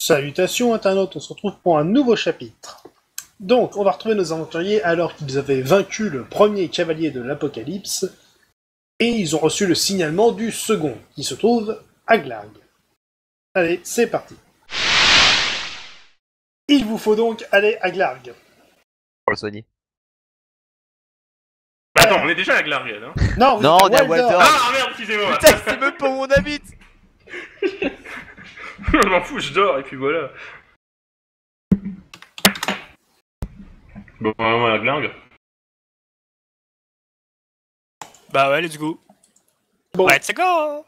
Salutations internautes, on se retrouve pour un nouveau chapitre. Donc, on va retrouver nos aventuriers alors qu'ils avaient vaincu le premier cavalier de l'Apocalypse, et ils ont reçu le signalement du second, qui se trouve à Glarg. Allez, c'est parti. Il vous faut donc aller à Glarg. Pour le soigner. Attends, on est déjà à Glarg, hein. Non, vous Non, êtes on est à Waldorf. Waldorf. Ah merde, excusez-moi. Putain, c'est même pas où on habite. Je m'en fous, je dors et puis voilà. Bon, on va à Glarg. Bah ouais, let's go. Bon. Let's go.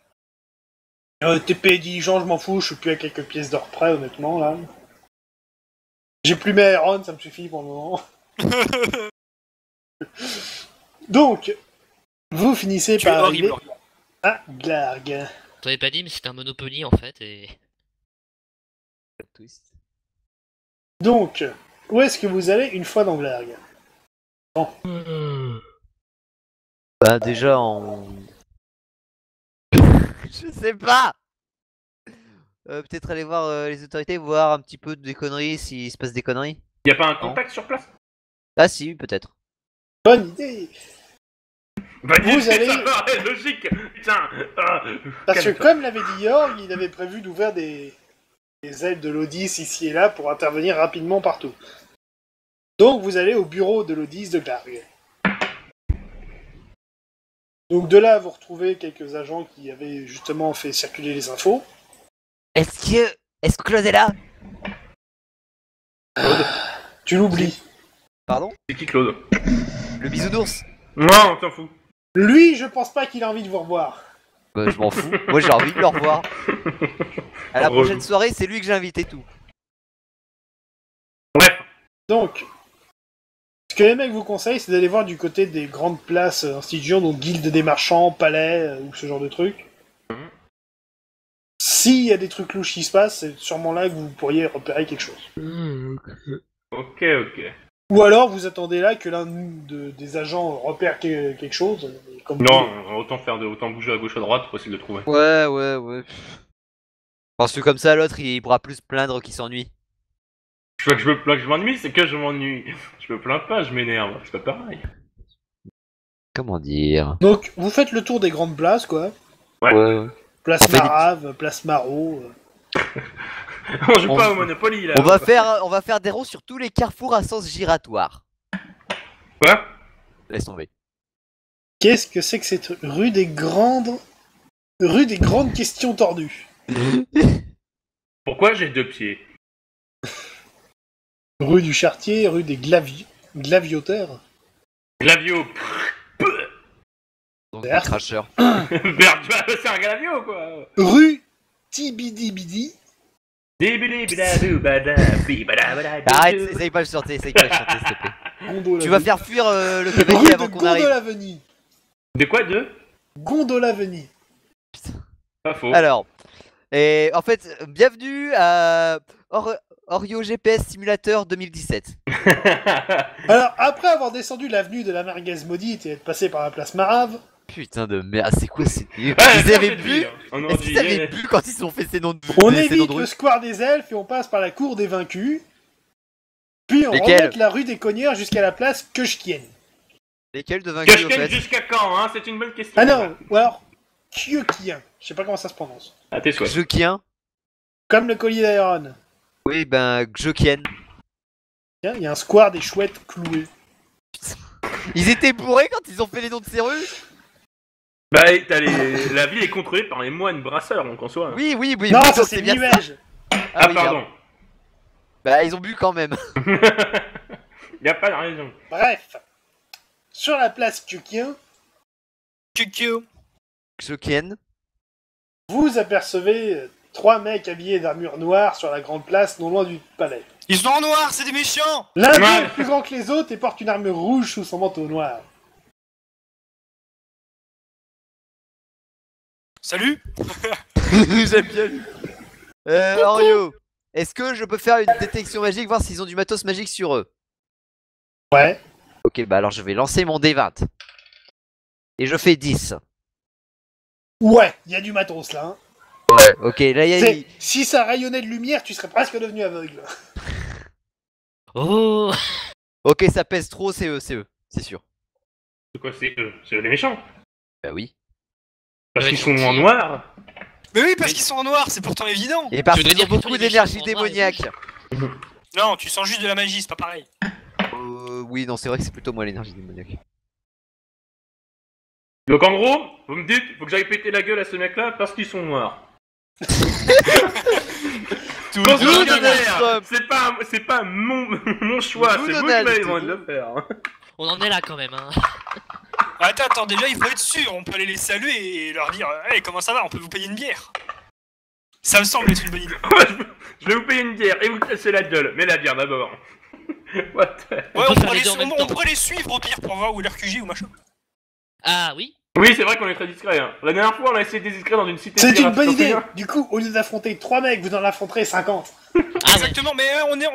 TP diligent, je m'en fous, je suis plus à quelques pièces d'or près, honnêtement, là. J'ai plus mes Iron, ça me suffit pour le moment. Donc, vous finissez Tu es par arriver horrible. à Glarg. T'avais pas dit, mais c'était un Monopoly en fait, et... Twist. Donc, où est-ce que vous allez une fois dans Glarg? Bah déjà je sais pas. Peut-être aller voir les autorités, voir un petit peu des conneries, s'il se passe des conneries. Y'a pas un contact sur place? Ah si, peut-être. Bonne idée. Bah, Vous allez- ça paraît logique. Putain. Parce que calme-toi. comme l'avait dit Yorg, il avait prévu d'ouvrir des ailes de l'Odys ici et là pour intervenir rapidement partout. Donc vous allez au bureau de l'Odys de Glarg. Donc de là, vous retrouvez quelques agents qui avaient justement fait circuler les infos. Est-ce que Claude est là? Tu l'oublies. Pardon? C'est qui Claude? Le bisounours? Non, on t'en fout. Lui, je pense pas qu'il a envie de vous revoir. Bah je m'en fous. Moi j'ai envie de le revoir. À la Relou. prochaine soirée, c'est lui que j'ai invité tout. Bref. Donc, ce que les mecs vous conseillent, c'est d'aller voir du côté des grandes places institutions, donc guilde des marchands, palais, ou ce genre de trucs. S'il y a des trucs louches qui se passent, c'est sûrement là que vous pourriez repérer quelque chose. Ok. Ou alors vous attendez là que l'un des agents repère quelque chose. Et comme Non, autant bouger à gauche à droite, possible de trouver. Ouais. Parce que comme ça, l'autre il pourra plus se plaindre qu'il s'ennuie. Je veux que je me plains que je m'ennuie, c'est que je m'ennuie. Je me plains pas, je m'énerve. C'est pas pareil. Comment dire? Donc vous faites le tour des grandes places, quoi. Ouais. Place On fait des- Marave, place Marot. On joue On- pas au Monopoly là. On va faire des ronds sur tous les carrefours à sens giratoire. Quoi? Laisse tomber. Qu'est-ce que c'est que cette rue des grandes questions tordues? Pourquoi j'ai 2 pieds? Rue du Chartier, rue des Glavioteurs. Glavio. Donc Certes. cracheur. Merde, c'est un glavio quoi. Rue Tibidi-Bidi. Arrête, essaye pas de chanter, s'il te plaît. Gondola Tu vas faire fuir le cavalier Rue avant de qu'on arrive. Gondolaveni. De quoi deux? Gondolaveni. Pas faux. Alors, et en fait, bienvenue à Orio GPS Simulator 2017. Alors, après avoir descendu l'avenue de la Merguez Maudite et être passé par la place Marave, Putain de merde, c'est quoi ces... Ouais, Ils avaient cette bu ville, hein. On en Est-ce dit, qu'ils avaient bu quand ils ont fait ces noms de on ces noms de évite rue le square des Elfes et on passe par la cour des Vaincus. Puis on Lesquels remonte la rue des Cogneurs jusqu'à la place Kushkien. Lesquels de vaincus au Kashken fait? jusqu'à quand, hein? C'est une bonne question. Ah non, ou alors Kyokien. Je sais pas comment ça se prononce. À tes souhaits. Xokien? Comme le collier d'Aeron. Oui, ben Xokien. Tiens, il y a un square des chouettes clouées. Ils étaient bourrés quand ils ont fait les noms de ces rues? Bah, la ville est contrôlée par les moines brasseurs, donc en soi. Oui, Non, oui, ça donc c'est bien ça. Nuège. Ah, oui, pardon. merde. Bah, ils ont bu quand même. Y a pas de raison. Bref. Sur la place Kyokien, QQ. Xokien. vous apercevez 3 mecs habillés d'armure noire sur la grande place non loin du palais. Ils sont en noir, c'est des méchants. L'un d'eux Ouais. est plus grand que les autres et porte une armure rouge sous son manteau noir. Salut. J'aime bien lui. Orio, est-ce que je peux faire une détection magique, voir s'ils ont du matos magique sur eux? Ouais. Ok, bah alors je vais lancer mon D20. Et je fais 10. Ouais, il y a du matos là. Hein. Ouais, ok, là il y a... Si ça rayonnait de lumière, tu serais presque devenu aveugle. Oh. Ok, ça pèse trop, c'est eux, c'est sûr. C'est quoi, c'est eux? C'est eux les méchants. Bah oui. Parce Ouais, qu'ils sont tu- en noir. Mais oui, parce qu'ils sont en noir, c'est pourtant évident. Et parce Tu veux qu'ils ont dire que tous beaucoup les d'énergie méchants sont noirs et démoniaque. Non, tu sens juste de la magie, c'est pas pareil. Oui, non, c'est vrai que c'est plutôt moi l'énergie démoniaque. Donc en gros, vous me dites, faut que j'aille péter la gueule à ce mec-là parce qu'ils sont noirs. Tout Considère, c'est pas mon choix, Nous, c'est vous qui Donald, m'avez tout demandé de nous. le faire. Hein. On en est là quand même, hein. Attends, déjà il faut être sûr, on peut aller les saluer et leur dire hey, comment ça va, on peut vous payer une bière. Ça me semble être une bonne idée. Je vais vous payer une bière et vous casser la gueule, mais la bière d'abord. What the... Ouais, On on, peut faire pourrait les les, deux en même on temps. pourrait les suivre au pire pour voir où est leur QG ou machin. Ah oui. Oui, c'est vrai qu'on est très discret. Hein. La dernière fois, on a essayé d'être discret dans une cité. C'est une pirate, bonne t'en idée. souviens Du coup, au lieu d'affronter 3 mecs, vous en affronterez 50. Ah ouais. Exactement, mais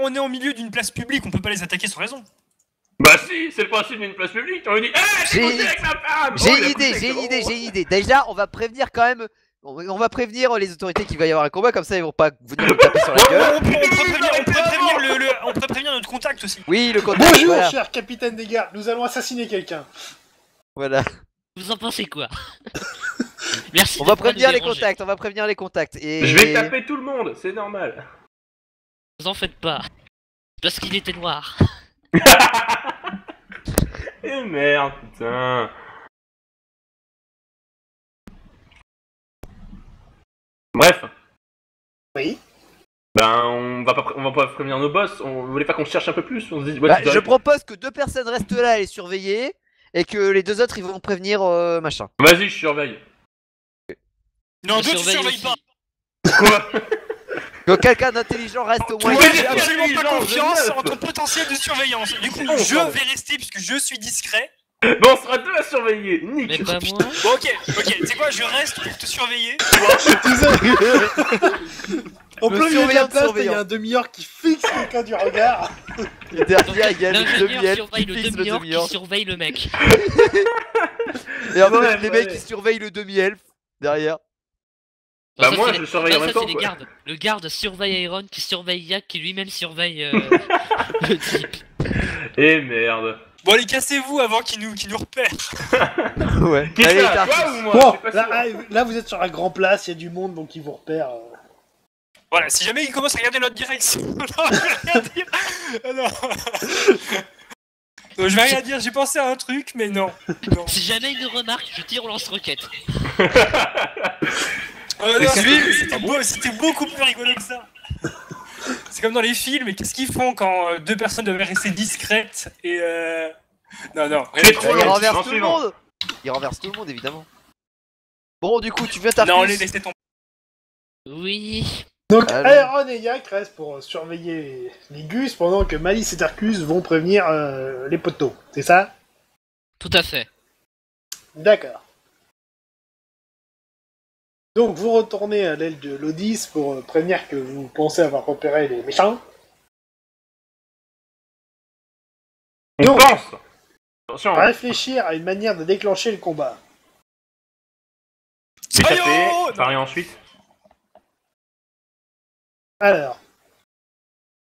on est au milieu d'une place publique, on peut pas les attaquer sans raison. Bah si, c'est le principe d'une place publique. On lui dit, j'ai J'ai- couché avec ma femme. J'ai Oh, il une a idée, couché j'ai avec une idée, le j'ai une idée. Déjà, on va prévenir quand même. On va prévenir les autorités qu'il va y avoir un combat, comme ça ils vont pas venir nous taper sur la gueule. On pourrait prévenir notre contact aussi. Oui, le contact, Bonjour, voilà. cher capitaine des gardes. Nous allons assassiner quelqu'un. Voilà. Vous en pensez quoi? Merci. On de va pas prévenir nous les déranger. contacts, on va prévenir les contacts. Et... Je vais taper tout le monde, c'est normal. Vous en faites pas. Parce qu'il était noir. Eh merde, putain. Bref. Oui. Ben, on va pas prévenir nos boss. On voulait pas qu'on cherche un peu plus. On se dit, ouais, Bah, tu dois- je propose que 2 personnes restent là à les surveiller et que les 2 autres ils vont prévenir machin. Vas-y, je surveille. Non, Je deux, tu surveilles aussi. pas. Quoi? Que quelqu'un d'intelligent reste au moins. Moi, Ouais, j'ai j'ai absolument pas intelligent, confiance je en ton potentiel de surveillance. Du coup, Oh, je pardon. vais rester puisque je suis discret. Bon, on sera deux à surveiller. Nick. Mais pas moi. Bon, ok, tu sais quoi, je reste pour te surveiller. En Le plein milieu de surveillant la de place, il y surveillant. a un demi-orc qui fixe quelqu'un du regard. Et derrière il y a le L'ingénieur demi-elfe surveille qui le fixe le demi-orc qui demi-orc. surveille le mec. Et en fait Ouais, les ouais. mecs qui surveillent le demi-elfe derrière. Bah, Ça, moi, c'est je les- le surveille là, en même ça, temps, c'est les quoi. gardes. Le garde surveille Iron qui surveille Yak qui lui-même surveille le type. Eh merde. Bon, allez, cassez-vous avant qu'ils nous repèrent. Ouais. Qui est Allez, ça, Tarkus. toi ou moi? Bon, Je suis pas là, sûr. là, vous êtes sur un grand place, il y a du monde, donc ils vous repèrent. Voilà, si jamais ils commencent à regarder notre direction. Non, je vais rien dire. Ah, non. Non, je vais rien dire, j'ai pensé à un truc, mais non. Non. Si jamais il nous remarque, je tire au lance-roquette. Non, c'était beaucoup plus rigolo que ça. C'est comme dans les films, et qu'est-ce qu'ils font quand 2 personnes doivent rester discrètes et Non, non, rien C'est de trop Il long. renverse En tout le suivant. monde. Il renverse tout le monde évidemment. Bon du coup tu viens Non, Tarkus. les laissez tomber. Donc Oui. Allons. Aeron et Yak restent pour surveiller les gus pendant que Malice et Tarkus vont prévenir les poteaux. C'est ça? Tout à fait. D'accord. Donc vous retournez à l'aile de l'Odys pour prévenir que vous pensez avoir repéré les méchants. On Donc- pense. Attention. Réfléchir à une manière de déclencher le combat. C'est Aïe, tapé. oh, Pareil ensuite. Alors,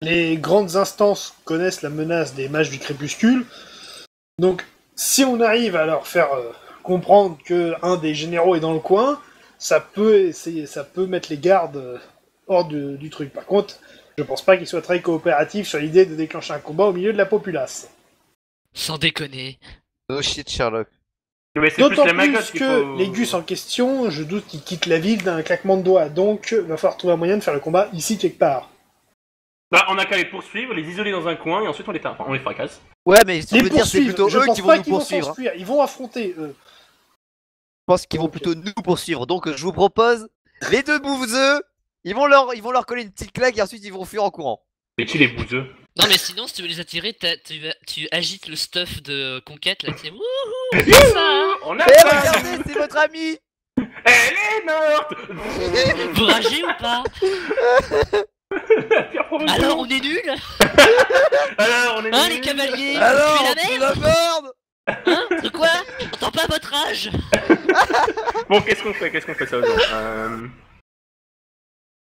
les grandes instances connaissent la menace des mages du crépuscule. Donc, si on arrive à leur faire comprendre que un des généraux est dans le coin, ça peut mettre les gardes hors du truc. Par contre, je pense pas qu'ils soient très coopératifs sur l'idée de déclencher un combat au milieu de la populace. Sans déconner. No shit Sherlock. Mais c'est plus D'autant la plus magotte qu'il que faut- les gus en question, je doute qu'ils quittent la ville d'un claquement de doigts. Donc, va falloir trouver un moyen de faire le combat ici quelque part. Bah, on a qu'à les poursuivre, les isoler dans un coin et ensuite on les tape. Enfin, on les fracasse. Ouais mais je Les veux dire c'est poursuivre, plutôt je eux pense qui vont pas nous qu'ils vont poursuivre. Hein. s'enfuir, ils vont affronter eux. Je pense qu'ils vont plutôt nous poursuivre. Donc je vous propose les 2 bouseux. Ils vont leur coller une petite claque et ensuite ils vont fuir en courant. Et qui les bouseux? Non mais sinon si tu veux les attirer, tu agites le stuff de conquête là, tu sais. Wouhou, Youhou, c'est ça. on a Eh ça. regardez c'est votre ami. Elle est morte. Vous ragez ou pas? Pierre Provençal. Alors on est nuls? Alors, on est Hein nuls. les cavaliers? Alors Tu es la c'est merde? la merde. Hein? De quoi? J'entends pas votre âge? Bon, qu'est-ce qu'on fait ça aujourd'hui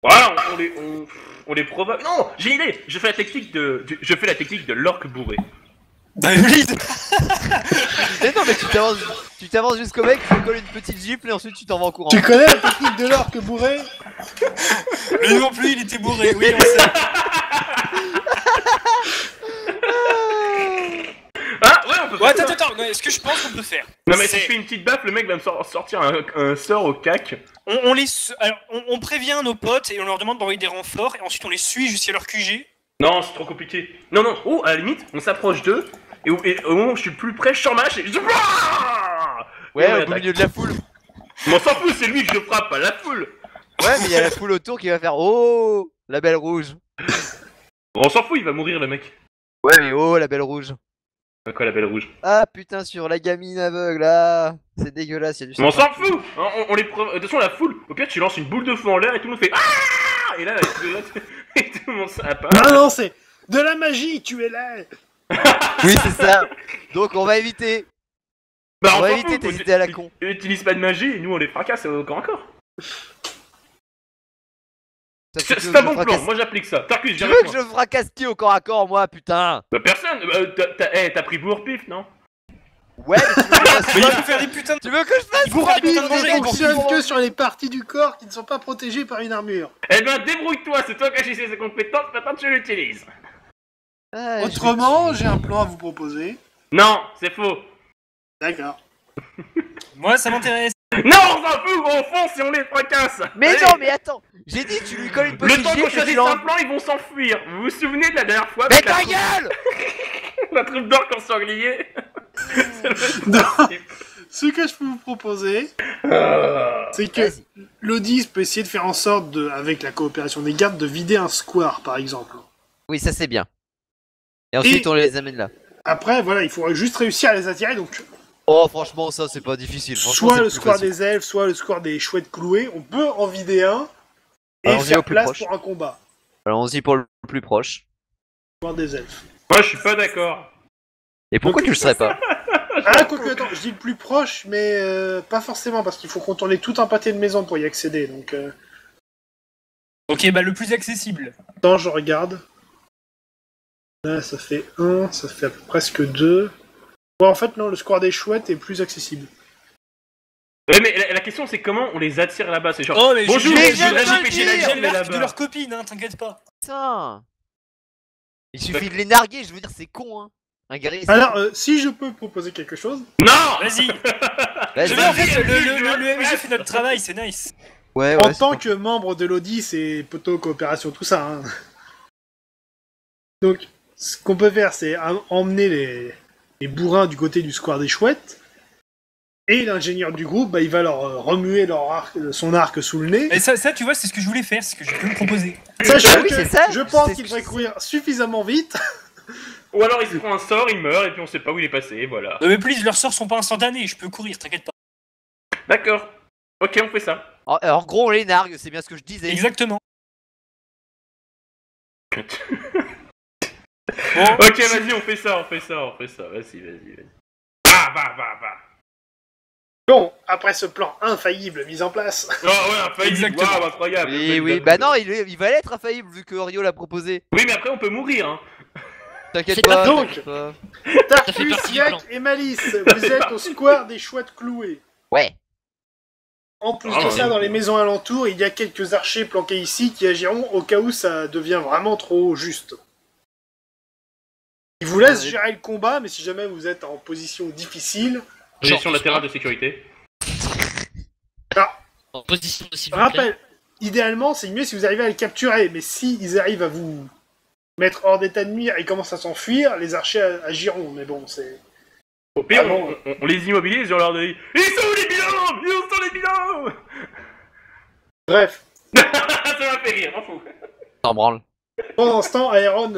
Voilà, on les provoque. Non, j'ai une idée. Je fais la technique de l'orque bourré. Bah oui. Mais non, mais tu t'avances jusqu'au mec, tu lui colles une petite gifle et ensuite tu t'en vas en courant. Tu connais la technique de l'orque bourré? Lui non plus, il était bourré, oui, on sait. Ah ouais, on peut Ouais, faire ça. attends, ce que je pense qu'on peut faire. Non mais si c'est- je fais une petite baffe, le mec va me sortir un sort au cac. on prévient nos potes et on leur demande d'envoyer des renforts et ensuite on les suit jusqu'à leur QG. Non, c'est trop compliqué. Non, oh, à la limite, on s'approche d'eux, et au moment où je suis plus près, je surmâche et je... Ouais, Et on au attaque. milieu de la foule. Mais on s'en fout, c'est lui que je frappe, pas la foule. Ouais, mais il y a la foule autour qui va faire oh, la belle rouge. On s'en fout, il va mourir le mec. Ouais, mais oh, la belle rouge. Quoi la belle rouge? Ah putain, sur la gamine aveugle, là. C'est dégueulasse, il y a du Mais on sang s'en partout. fout. On les de toute façon, la foule, au pire tu lances une boule de feu en l'air et tout le monde fait ah. Et là, et tout le monde s'appelle. Ah non, c'est de la magie, tu es là. Oui, c'est ça. Donc on va éviter. Bah, On va s'en éviter fout, d'hésiter à la con. Utilise pas de magie et nous on les fracasse encore encore. Ça fait que C'est un je bon plan, fracasse- moi j'applique ça. Tarkus, Tu viens veux avec que moi. je fracasse qui au corps à corps, moi, putain? Bah personne, t'as pris Bourpif, non? Ouais, mais tu veux que je fasse Mais il quoi? faut faire des putains de... Tu veux que je fasse Il faut quoi, faire des putains de bidon, manger, des Ça fonctionne bidons que sur les parties du corps qui ne sont pas protégées par une armure. Eh ben débrouille-toi, c'est toi qui as cherché ses compétences, maintenant tu l'utilises. Ah, je Autrement, vais- j'ai un plan à vous proposer. Non, c'est faux. D'accord. Moi, ça m'intéresse. Non, on s'en fout, on fonce et on les fracasse. Mais Allez. non, mais attends. J'ai dit, tu lui colles une Le petite temps qu'on gifle et tu choisisse l'en... un plan, ils vont s'enfuir. Vous vous souvenez de la dernière fois Mais avec ta gueule! la troupe d'orques en sanglier? Non. Ce que je peux vous proposer, c'est que Vas-y. l'Odys peut essayer de faire en sorte, avec la coopération des gardes, de vider un square, par exemple. Oui, ça c'est bien. Et ensuite, Et- on les amène là. Après, voilà, il faudrait juste réussir à les attirer, donc Oh, franchement, ça c'est pas difficile. Franchement, soit c'est le plus square facile. des elfes, soit le square des chouettes clouées. On peut en vider un et Allons-y faire au plus place proche. pour un combat. Allons-y pour le plus proche. Square des elfes. Moi, je suis pas d'accord. Et pourquoi tu le serais pas? Ah, quoique, attends, je dis le plus proche, mais pas forcément, parce qu'il faut contourner tout un pâté de maison pour y accéder, donc... Ok, bah le plus accessible. Attends, je regarde. Là, ça fait 1, ça fait presque 2. Ouais, en fait, non, le square des chouettes est plus accessible. Ouais, mais la question c'est comment on les attire là-bas. C'est genre Oh, mais bonjour, j'ai- je j'ai- voudrais j'ai- péter j'ai- la j'ai- gueule mais l'arc de là-bas. leur copine, hein, t'inquiète pas. Putain. Il suffit de les narguer, je veux dire, c'est con, hein. Un guerrier, c'est Alors, con. si je peux proposer quelque chose... Non. Vas-y. Vas-y. Je veux en fait, vas-y, le MJ fait notre travail, c'est nice. Ouais, En ouais, tant c'est que membre de l'Audi, c'est poteau, coopération, tout ça. Hein. Donc, ce qu'on peut faire, c'est emmener les bourrins du côté du square des chouettes. Et l'ingénieur du groupe, bah, il va leur remuer son arc sous le nez. Et ça, tu vois, c'est ce que je voulais faire, c'est ce que je peux me proposer. Sachant Ah oui, que c'est ça, je pense c'est qu'il ce devrait que- courir suffisamment vite. Ou alors il se prend un sort, il meurt et puis on sait pas où il est passé, voilà. Non mais please, leurs sorts sont pas instantanés, je peux courir, t'inquiète pas. D'accord. Ok, on fait ça. En gros, on les nargue, c'est bien ce que je disais. Exactement. Bon, Ok, vas-y, on fait ça. Vas-y. Va. Bon, après ce plan infaillible mis en place, Oh ouais, infaillible, Exactement. waouh, incroyable. Oui, oui, bah non, il va être infaillible vu que Orio l'a proposé. Oui, mais après on peut mourir, hein. T'inquiète C'est pas. pas- Donc. t'inquiète pas. Tarkus, partie du Yak plan. et Malice, vous êtes au square des chouettes clouées. Ouais. En plus Ah, de ça, ouais. dans les maisons alentours, il y a quelques archers planqués ici qui agiront au cas où ça devient vraiment trop juste. Ils vous laissent Ouais. gérer le combat, mais si jamais vous êtes en position difficile, Gestion Genre, latérale de sécurité. En position de s'il vous plaît. rappel, idéalement, c'est mieux si vous arrivez à les capturer, mais si ils arrivent à vous mettre hors d'état de nuire et commencent à s'enfuir, les archers agiront, mais bon, c'est... Au pire, Ah bon. on les immobilise et on leur dit ils sont où les binômes. Bref. Ça m'a fait rire, m'en fous. T'en branle. Pendant ce temps, Aeron,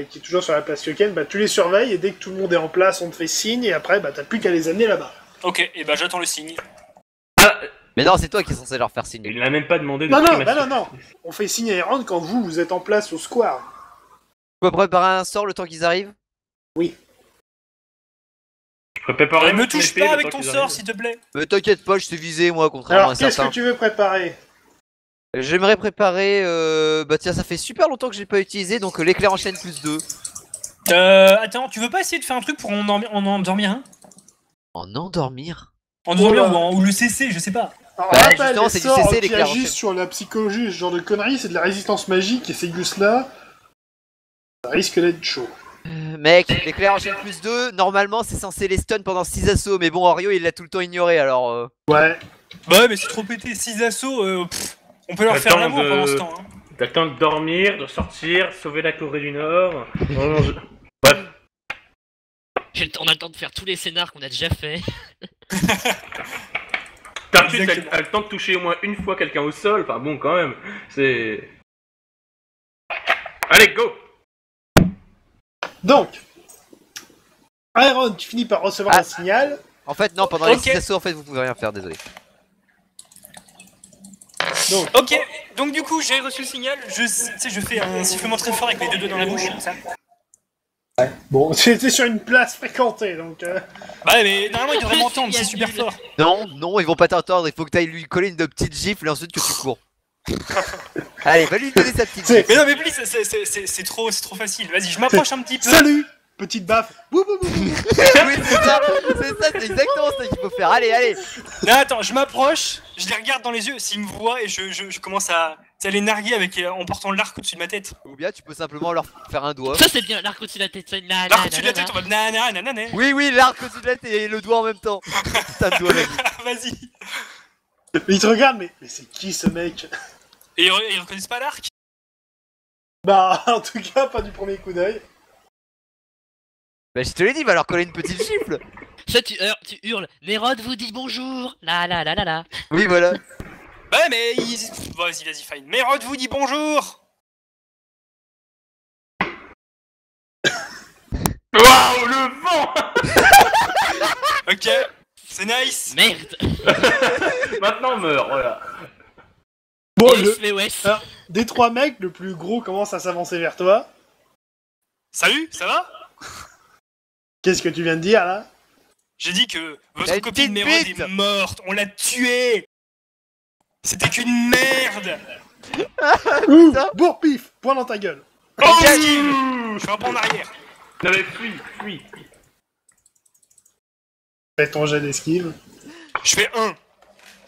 qui est toujours sur la place Kyoken, tu les surveilles, et dès que tout le monde est en place, on te fait signe, et après, t'as plus qu'à les amener là-bas. Ok, et bah j'attends le signe. Ah, Mais non, c'est toi qui es censé leur faire signe. il n'a même pas demandé de Non, primer non, ma- non. On fait signe à Aeron quand vous êtes en place au square. Tu peux préparer un sort le temps qu'ils arrivent? Je peux préparer me mon touche épée pas le avec temps ton qu'ils sort, arrivent. s'il te plaît. Mais t'inquiète pas, je t'ai visé moi, contrairement Alors, à qu'est-ce certains. que tu veux préparer? J'aimerais préparer. Bah tiens, ça fait super longtemps que j'ai pas utilisé, donc l'éclair en chaîne plus 2. Attends, tu veux pas essayer de faire un truc pour en endormir un? En endormir? En endormir Voilà. ou le CC, je sais pas. Alors, Bah, rappel, justement, les c'est du sorts CC, qui l'éclair en agissent chaîne. sur la psychologie, ce genre de conneries, c'est de la résistance magique, et ces gus-là, ça risque d'être chaud. Mec, l'éclair en chaîne plus 2, normalement c'est censé les stun pendant 6 assauts, mais bon, Ario il l'a tout le temps ignoré alors. Ouais. Bah ouais, mais c'est trop pété. 6 assauts, on peut leur faire Attends l'amour de- pendant ce temps. Hein. T'attends de dormir, de sortir, sauver la Corée du Nord. Bref. On a le temps de faire tous les scénars qu'on a déjà fait. Tartus Exactement. a le temps de toucher au moins une fois quelqu'un au sol. Enfin bon, quand même. C'est. Allez, go! Donc, Iron, tu finis par recevoir Ah. un signal. En fait, non, pendant Ok. les 6 assauts, en fait, vous pouvez rien faire, désolé. Ok, donc du coup, j'ai reçu le signal. Tu sais, je fais un sifflement très fort avec les deux doigts dans la bouche, comme ça. Bon, j'étais sur une place fréquentée, donc... Bah ouais, mais normalement, il devrait m'entendre, c'est super fort. Non, non, ils vont pas t'entendre, il faut que t'ailles lui coller une petite gifle et ensuite que tu cours. Allez, va lui donner sa petite C'est- gifle. Mais non, mais please, c'est trop facile. Vas-y, je m'approche un petit peu. Salut! Petite baffe. Bouh, bouh, bouh, bouh. Oui, c'est exactement ça qu'il faut faire. Allez, allez. Non, attends, je m'approche, je les regarde dans les yeux, s'ils me voient, et je commence à les narguer avec, en portant l'arc au-dessus de ma tête. Ou bien tu peux simplement leur faire un doigt. Ça c'est bien, l'arc au-dessus de la tête. Ça, L'arc au-dessus de la tête en mode nanana, nanana. Oui, oui, l'arc au-dessus de la tête et le doigt en même temps. Putain de doigt, vas-y. Vas-y. Mais il te regarde, mais c'est qui ce mec? Et ils reconnaissent pas l'arc? Bah, en tout cas, pas du premier coup d'œil. Bah, je te l'ai dit, va leur coller une petite gifle. Ça tu hurles. Nérod vous dit bonjour. La la la la la. Oui, voilà. Ouais, mais ils... Bon, vas-y, fine. Mérode vous dit bonjour. Waouh, le vent! Ok, c'est nice. Merde. Maintenant, meurt, voilà. Bon, Yes, mais ouais. Alors, des trois mecs, le plus gros commence à s'avancer vers toi. Salut, ça va? Qu'est-ce que tu viens de dire, là? J'ai dit que T'as votre une copine petite Mérode bite. est morte, on l'a tuée. C'était qu'une merde. Ouh, ça bourre-pif, point dans ta gueule. Oh, je fais un pas en arrière. Non mais fuis. Fais ton jet d'esquive. Je fais 1.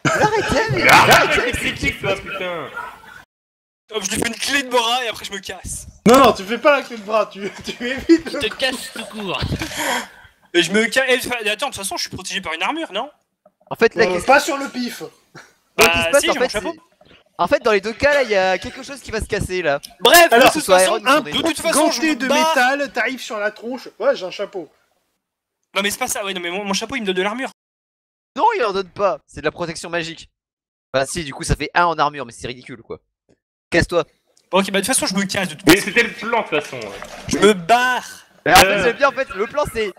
Arrêtez, Arrête avec les critiques, toi, putain! Hop, je lui fais une clé de bras et après je me casse. Non, tu fais pas la clé de bras, tu évites Tu te casses tout court. Et je me casse. Attends, de toute façon, je suis protégé par une armure, non? En fait, là, qu'est-ce Pas sur le pif. qui se passe si, en j'ai mon fait, chapeau. en fait, dans les deux cas, là, il y a quelque chose qui va se casser, là. Bref, Alors, de toute façon, Iron, de toute façon, je Ganté me de barre. métal, t'arrives sur la tronche. Ouais, j'ai un chapeau. Non mais c'est pas ça, ouais, non mais mon chapeau il me donne de l'armure. Non, il en donne pas. C'est de la protection magique. Bah si, du coup, ça fait 1 en armure, mais c'est ridicule, quoi. Casse-toi. Bon, ok, bah de toute façon je me casse de toute Mais façon. c'était le plan, de toute façon. Ouais. Je me barre. Mais en fait, j'aime bien, en fait, le plan, c'est...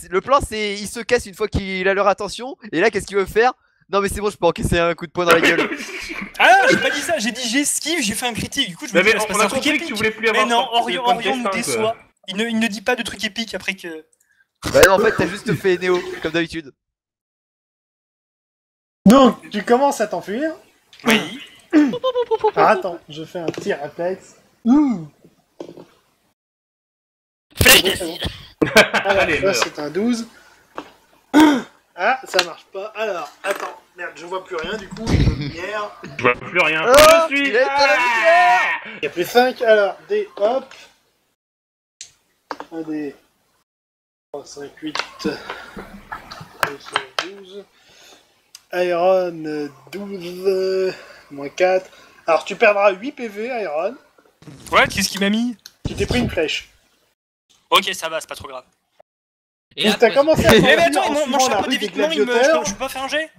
Le plan, c'est... Il se casse une fois qu'il a leur attention, et là, qu'est-ce qu'il veut faire? Non, mais c'est bon, je peux encaisser un coup de poing dans la gueule. Ah, j'ai pas dit ça, j'ai dit j'esquive, j'ai fait un critique, du coup je me Non, dis mais il va se on passer a un truc compris que épique. tu voulais plus Mais avoir non, ça, Orion c'est pas nous le destin, déçoit. Il ne dit pas de trucs épiques après que... Bah non, en fait, t'as juste fait Néo, comme d'habitude. Donc, tu commences à t'enfuir. Oui. Ah, attends, je fais un petit réflexe. Ouh. Flèche Bon, d'acide. Alors, Allez, ça, meurs. c'est un 12. Ah, ça marche pas. Alors, attends. Merde, je vois plus rien, du coup. J'ai une lumière. Je vois plus rien. Oh, je suis. il a été à la lumière. Il y a plus 5. Alors, des hop. 1 des 3, 5, 8. 12. Iron, 12. Moins 4. Alors, tu perdras 8 PV, Iron. Ouais, qu'est-ce qu'il m'a mis? Tu t'es pris une flèche. Ok, ça va, c'est pas trop grave. Et Donc, après, t'as commencé à Eh t'enfuir mais attends, en mon suivant la chapeau rue des d'évitement, gladiateurs. je peux pas faire un jet?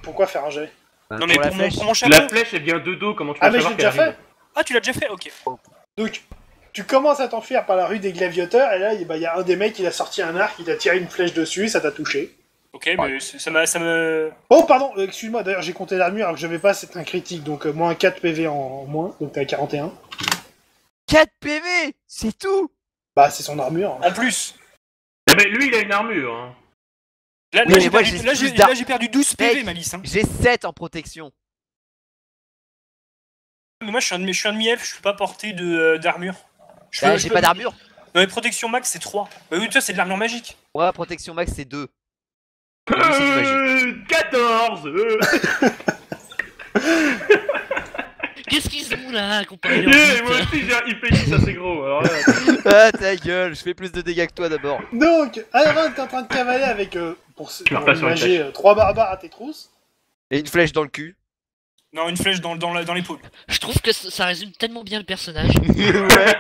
Pourquoi faire un jet? Non mais Pour la pour flèche. mon chapeau... La flèche est bien de dos, comment tu vas Ah, mais je savoir l'ai déjà qu'elle arrive? fait. Ah, tu l'as déjà fait? Ok. Donc, tu commences à t'enfuir par la rue des gladiateurs, et là, il y a un des mecs, il a sorti un arc, il a tiré une flèche dessus, ça t'a touché. Ok, mais ça me... Oh, pardon, excuse-moi, d'ailleurs, j'ai compté l'armure, alors que je vais pas, c'est un critique, donc moins 4 PV en moins, donc t'es à 41. 4 PV, c'est tout. Bah, c'est son armure. En plus. Ah, mais lui, il a une armure. Hein. Là, Oui, là, mais j'ai moi, perdu, j'ai là, plus j'ai- d'ar- là, j'ai perdu 12 PV, Mec. Malice. Hein. J'ai 7 en protection. Mais moi je suis un demi-elfe, je peux pas porter d'armure. Bah, j'ai pas d'armure. Non mais protection max c'est 3. Bah oui, toi c'est de l'armure magique. Ouais, protection max c'est 2. Pour lui, c'est du magique. 14 Qu'est-ce qu'ils ont là comparé leur Yeah, bite moi aussi j'ai un IP10 assez gros, alors là... Ah ta gueule, je fais plus de dégâts que toi d'abord. Donc, Iron, t'es en train de cavaler avec, pour leur passe sur le imager 3 barbares à tes trousses. Et une flèche dans le cul. Non, une flèche dans l'épaule. Je trouve que ça résume tellement bien le personnage. Ouais.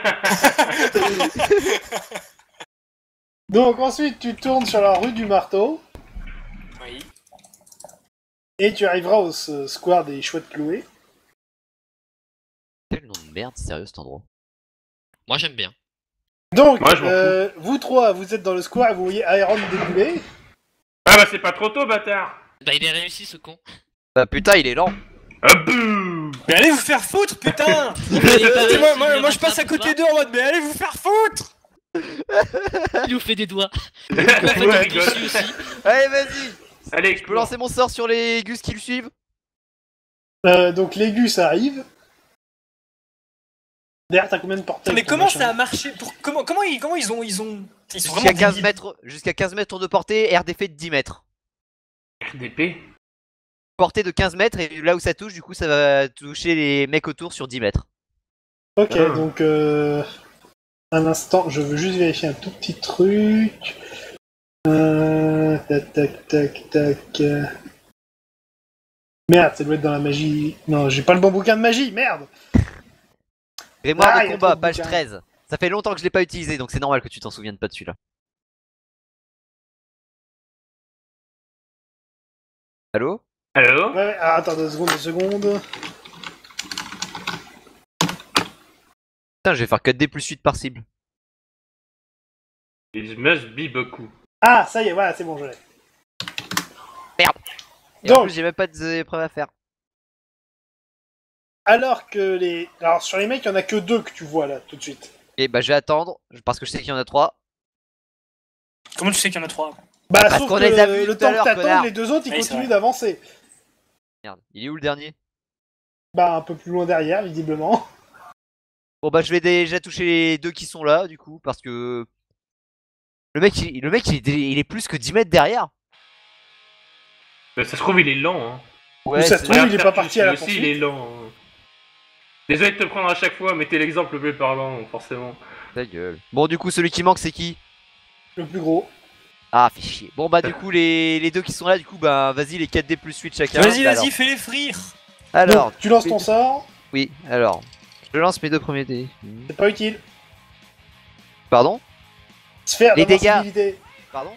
Donc ensuite, tu tournes sur la rue du Marteau, Oui. et tu arriveras au square des Chouettes Clouées. Quel nom de merde, sérieux cet endroit. Moi j'aime bien. Donc, Ouais, je m'en vous trois, vous êtes dans le square et vous voyez Iron débuler. Ah bah c'est pas trop tôt, bâtard. Bah il est réussi ce con. Bah putain, il est lent. Ah bouh. Mais allez vous faire foutre, putain. Moi je passe à côté d'eux en mode mais allez vous faire foutre. Il nous fait des doigts. Ouais, En fait, on est rigole. dessus aussi. Allez, vas-y. Allez, Je peux lancer mon sort sur les gus qui le suivent. Donc l'Aigus arrive. D'ailleurs, t'as combien de portées Mais avec ton comment machin ça a marché comment ils sont Jusqu'à vraiment 15 débiles. mètres, jusqu'à 15 mètres de portée, air d'effet de 10 mètres. RDP. Portée de 15 mètres, et là où ça touche, du coup, ça va toucher les mecs autour sur 10 mètres. Ok, Ah. donc un instant, je veux juste vérifier un tout petit truc. Tac, tac, tac, tac. Merde, ça doit être dans la magie. Non, j'ai pas le bon bouquin de magie, merde. Grimoire Ah, de il y a combat, trop de page bouquins. 13. Ça fait longtemps que je l'ai pas utilisé, donc c'est normal que tu t'en souviennes pas de celui-là. Allô? Allô. Ouais, ouais, attends, 2 secondes. Putain, je vais faire 4D plus 8 par cible. Il must be beaucoup. Ah, ça y est, voilà, c'est bon, je l'ai. Et en Donc- plus, j'ai même pas d'épreuve à faire. Alors que les... Alors, sur les mecs, il y en a que 2 que tu vois, là, tout de suite. Et bah, je vais attendre, parce que je sais qu'il y en a 3. Comment tu sais qu'il y en a 3? Bah, Parce sauf qu'on que les a vus le tout à temps que l'heure, t'attends, connard. les 2 autres, ils Oui, c'est continuent vrai. d'avancer. Merde, il est où le dernier? Bah, un peu plus loin derrière, visiblement. Bon bah, je vais déjà toucher les 2 qui sont là, du coup, parce que... Le mec, il est plus que 10 mètres derrière. Ça se trouve, il est lent, hein. Ou ça se trouve, il est pas parti à la aussi, poursuite. il est lent. Hein. Désolé de te prendre à chaque fois, mais t'es l'exemple le plus parlant, forcément. Ta gueule. Bon, du coup, celui qui manque, c'est qui? Le plus gros. Ah, fait chier. Bon bah, du coup, les 2 qui sont là, du coup, bah, vas-y, les 4D plus 8 chacun. Vas-y, Bah, vas-y, fais-les frire. Alors, Donc, tu lances ton sort, oui, alors. Je lance mes 2 premiers dés. c'est pas utile. Pardon? Sphère Les dégâts. d'invincibilité. Pardon?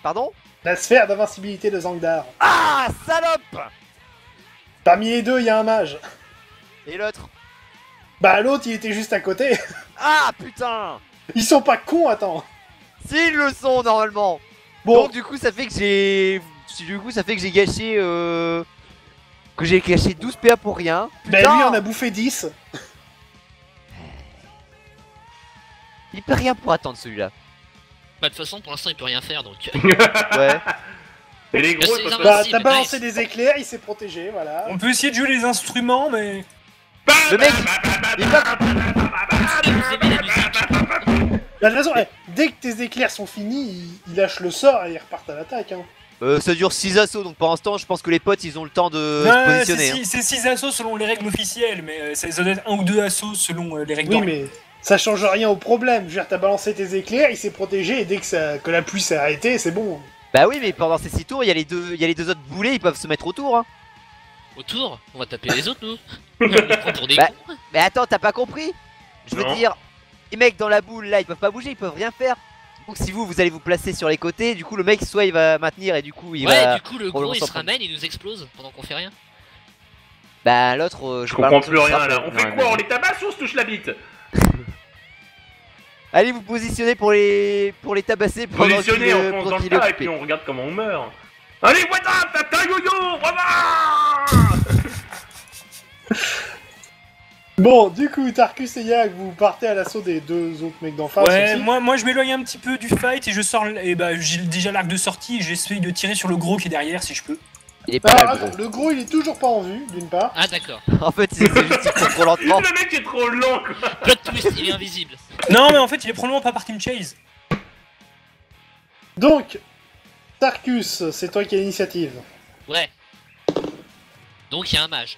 Pardon? La sphère d'invincibilité de Zangdar. Ah, salope! Parmi les 2, il y a un mage. Et l'autre? Bah, l'autre, il était juste à côté. Ah, putain! Ils sont pas cons, attends. S'ils le sont, normalement! Bon, Donc, du coup, ça fait que j'ai... gâché... Que j'ai gâché 12 PA pour rien. bah, Putain! lui, on a bouffé 10. Il peut rien pour attendre, celui-là. Bah de toute façon pour l'instant il peut rien faire donc. Ouais. Et les gros, C'est ils peuvent un- Bah, Invincible, t'as balancé nice. des éclairs, il s'est protégé, voilà. On peut essayer de jouer les instruments, mais. Le mec, il peut... Vous aimez la musique? Bah, de toute façon, dès que tes éclairs sont finis, il lâche le sort et il repart à l'attaque. Hein. ça dure 6 assauts, donc pour l'instant, je pense que les potes, ils ont le temps de se Ouais, positionner. hein. c'est 6 assauts selon les règles officielles, mais ça doit être 1 ou 2 assauts selon les règles Oui, d'or. mais ça change rien au problème. Je veux dire, t'as balancé tes éclairs, il s'est protégé, et dès que la pluie s'est arrêtée, c'est bon. Bah oui, mais pendant ces 6 tours, il y a les deux autres boulets, ils peuvent se mettre autour. Hein. Autour? On va taper les autres nous. On les prend pour des Bah. cons. Mais attends, t'as pas compris? Je veux Non. dire, les mecs dans la boule, là, ils peuvent pas bouger, ils peuvent rien faire. Donc si vous allez vous placer sur les côtés, du coup, le mec, soit il va maintenir, et du coup, il Ouais va... du coup le probablement gros il s'en se ramène, il nous explose pendant qu'on fait rien. Bah l'autre, Je sais pas, comprends plus l'autre, rien ça, là. On fait ouais, quoi? mais- On les tabasse ou on se touche la bite? Allez vous positionner pour les tabasser pendant qu'il Positionné, on fonce pendant dans le qu'il est tas et occupé. puis on regarde comment on meurt. Allez, what up, tata yo-yo, revoir. Bon, du coup, Tarkus et Yak, vous partez à l'assaut des 2 autres mecs d'en face Ouais, aussi. moi je m'éloigne un petit peu du fight et je sors. Et bah j'ai déjà l'arc de sortie et j'essaye de tirer sur le gros qui est derrière si je peux. Il est pas Alors, là, le attends, gros. le gros il est toujours pas en vue, d'une part. Ah d'accord. En fait, c'est juste qu'il court trop lentement. Le mec est trop lent quoi. Plot twist, il est invisible. Non, mais en fait, il est probablement pas par Team Chase. Donc, Tarkus, c'est toi qui as l'initiative. Ouais. Donc il y a un mage.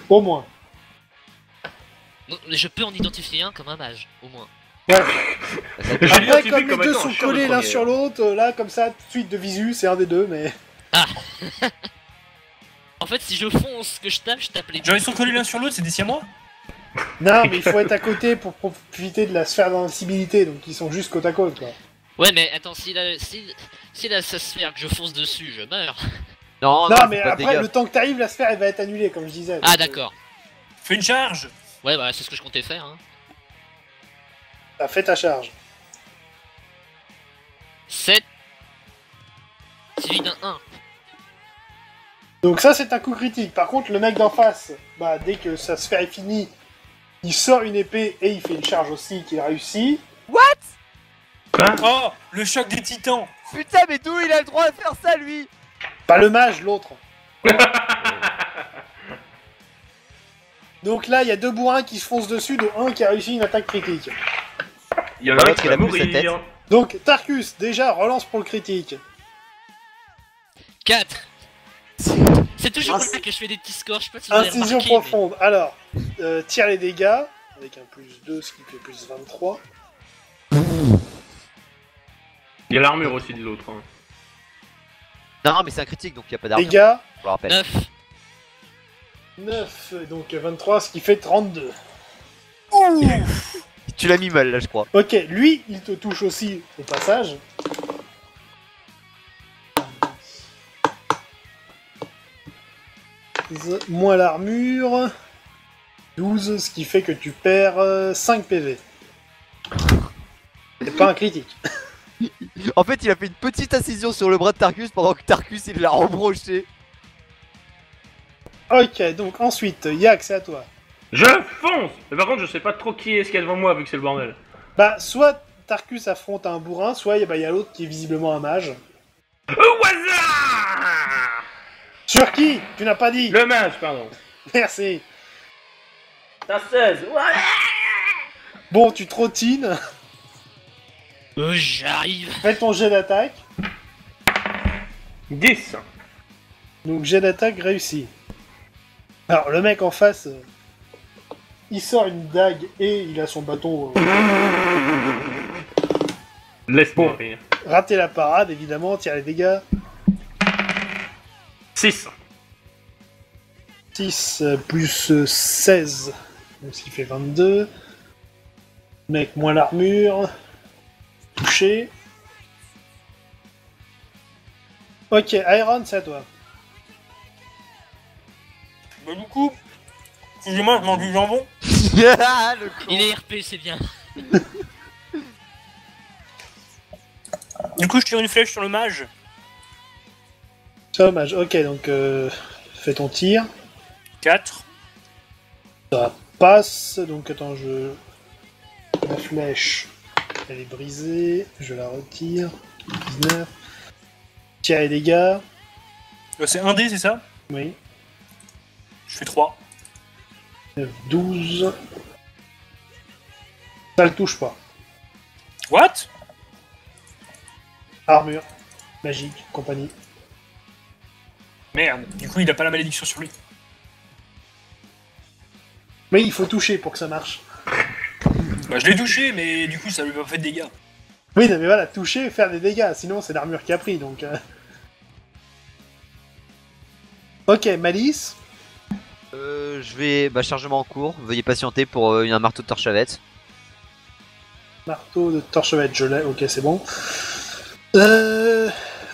Au moins. Donc, je peux en identifier un comme un mage, au moins. J'ai Après, identifié comme les comme deux étant un sont chieur de collés l'un premier. sur l'autre, là, comme ça, tout de suite de visu, c'est un des deux, mais... En fait, si je fonce, que je tape les deux. Genre, ils sont collés l'un sur l'autre, c'est des siamois. Non, mais il faut être à côté pour profiter de la sphère d'invincibilité, donc ils sont juste côte à côte, quoi. Ouais, mais attends, si la sa sphère que je fonce dessus, je meurs. Non, Non, non, mais fais pas de après, dégâts. le temps que t'arrives, la sphère, elle va être annulée, comme je disais. Ah donc, d'accord. Fais une charge. Ouais, bah c'est ce que je comptais faire. Hein. T'as fait ta charge. 7. Suivi d'un 1. Donc ça, c'est un coup critique. Par contre, le mec d'en face, bah, dès que sa sphère est finie, il sort une épée et il fait une charge aussi qu'il réussit. Oh, le choc des titans. Putain, mais d'où il a le droit de faire ça, lui? Pas le mage, l'autre. Donc là, il y a deux bourrins qui se foncent dessus, dont un qui a réussi une attaque critique. Il y en a un L'autre, qui il va a plus sa tête. mourir. Donc, Tarkus, déjà, relance pour le critique. 4. C'est toujours là que je fais des petits scores, je sais pas si vous avez Incision remarqué. mais- profonde. Alors, tire les dégâts, avec un plus 2, ce qui fait plus 23. Il y a l'armure aussi de l'autre. Hein. Non, mais c'est un critique, donc il y a pas d'armure, Dégâts, je le rappelle. 9. 9, donc 23, ce qui fait 32. Tu l'as mis mal, là, je crois. Ok, lui, il te touche aussi au passage. Moins l'armure. 12, ce qui fait que tu perds 5 PV. C'est pas un critique. En fait, il a fait une petite incision sur le bras de Tarkus pendant que Tarkus, il l'a rebroché. Ok, donc ensuite, Yak, c'est à toi. Je fonce. Mais par contre, je sais pas trop qui est ce qu'il y a devant moi vu que c'est le bordel. Bah, soit Tarkus affronte un bourrin, soit y a l'autre qui est visiblement un mage. Au hasard. Sur qui? Tu n'as pas dit. Le mage, pardon. Merci. T'as 16. Ouais. Bon, tu trottines. J'arrive. Fais ton jet d'attaque. 10. Donc jet d'attaque réussi. Alors le mec en face, il sort une dague et il a son bâton. Laisse-moi Bon. rire. Raté la parade, évidemment, tire les dégâts. 6. 6 plus 16, donc ce qui fait 22. Mec, moins l'armure. Touché. Ok, Iron, c'est à toi. Bah, du coup, excusez-moi, je mange du jambon. Le con. Il est RP, c'est bien. Du coup, je tire une flèche sur le mage. C'est dommage. Ok, donc fais ton tir. 4. Ça passe, donc attends, la flèche, elle est brisée, je la retire. 19. Tire les dégâts. C'est 1 dé, c'est ça? Oui. Je fais 3. 9, 12. Ça le touche pas. What? Armure, magique, compagnie. Merde, du coup, il a pas la malédiction sur lui. Mais il faut toucher pour que ça marche. Bah, je l'ai touché, mais du coup, ça lui a pas fait de dégâts. Oui, non, mais voilà, toucher, faire des dégâts, sinon c'est l'armure qui a pris, donc... Ok, Malice. Je vais... Bah, chargement en cours. Veuillez patienter pour un marteau de torchevette. Marteau de torchevette, je l'ai, ok, c'est bon.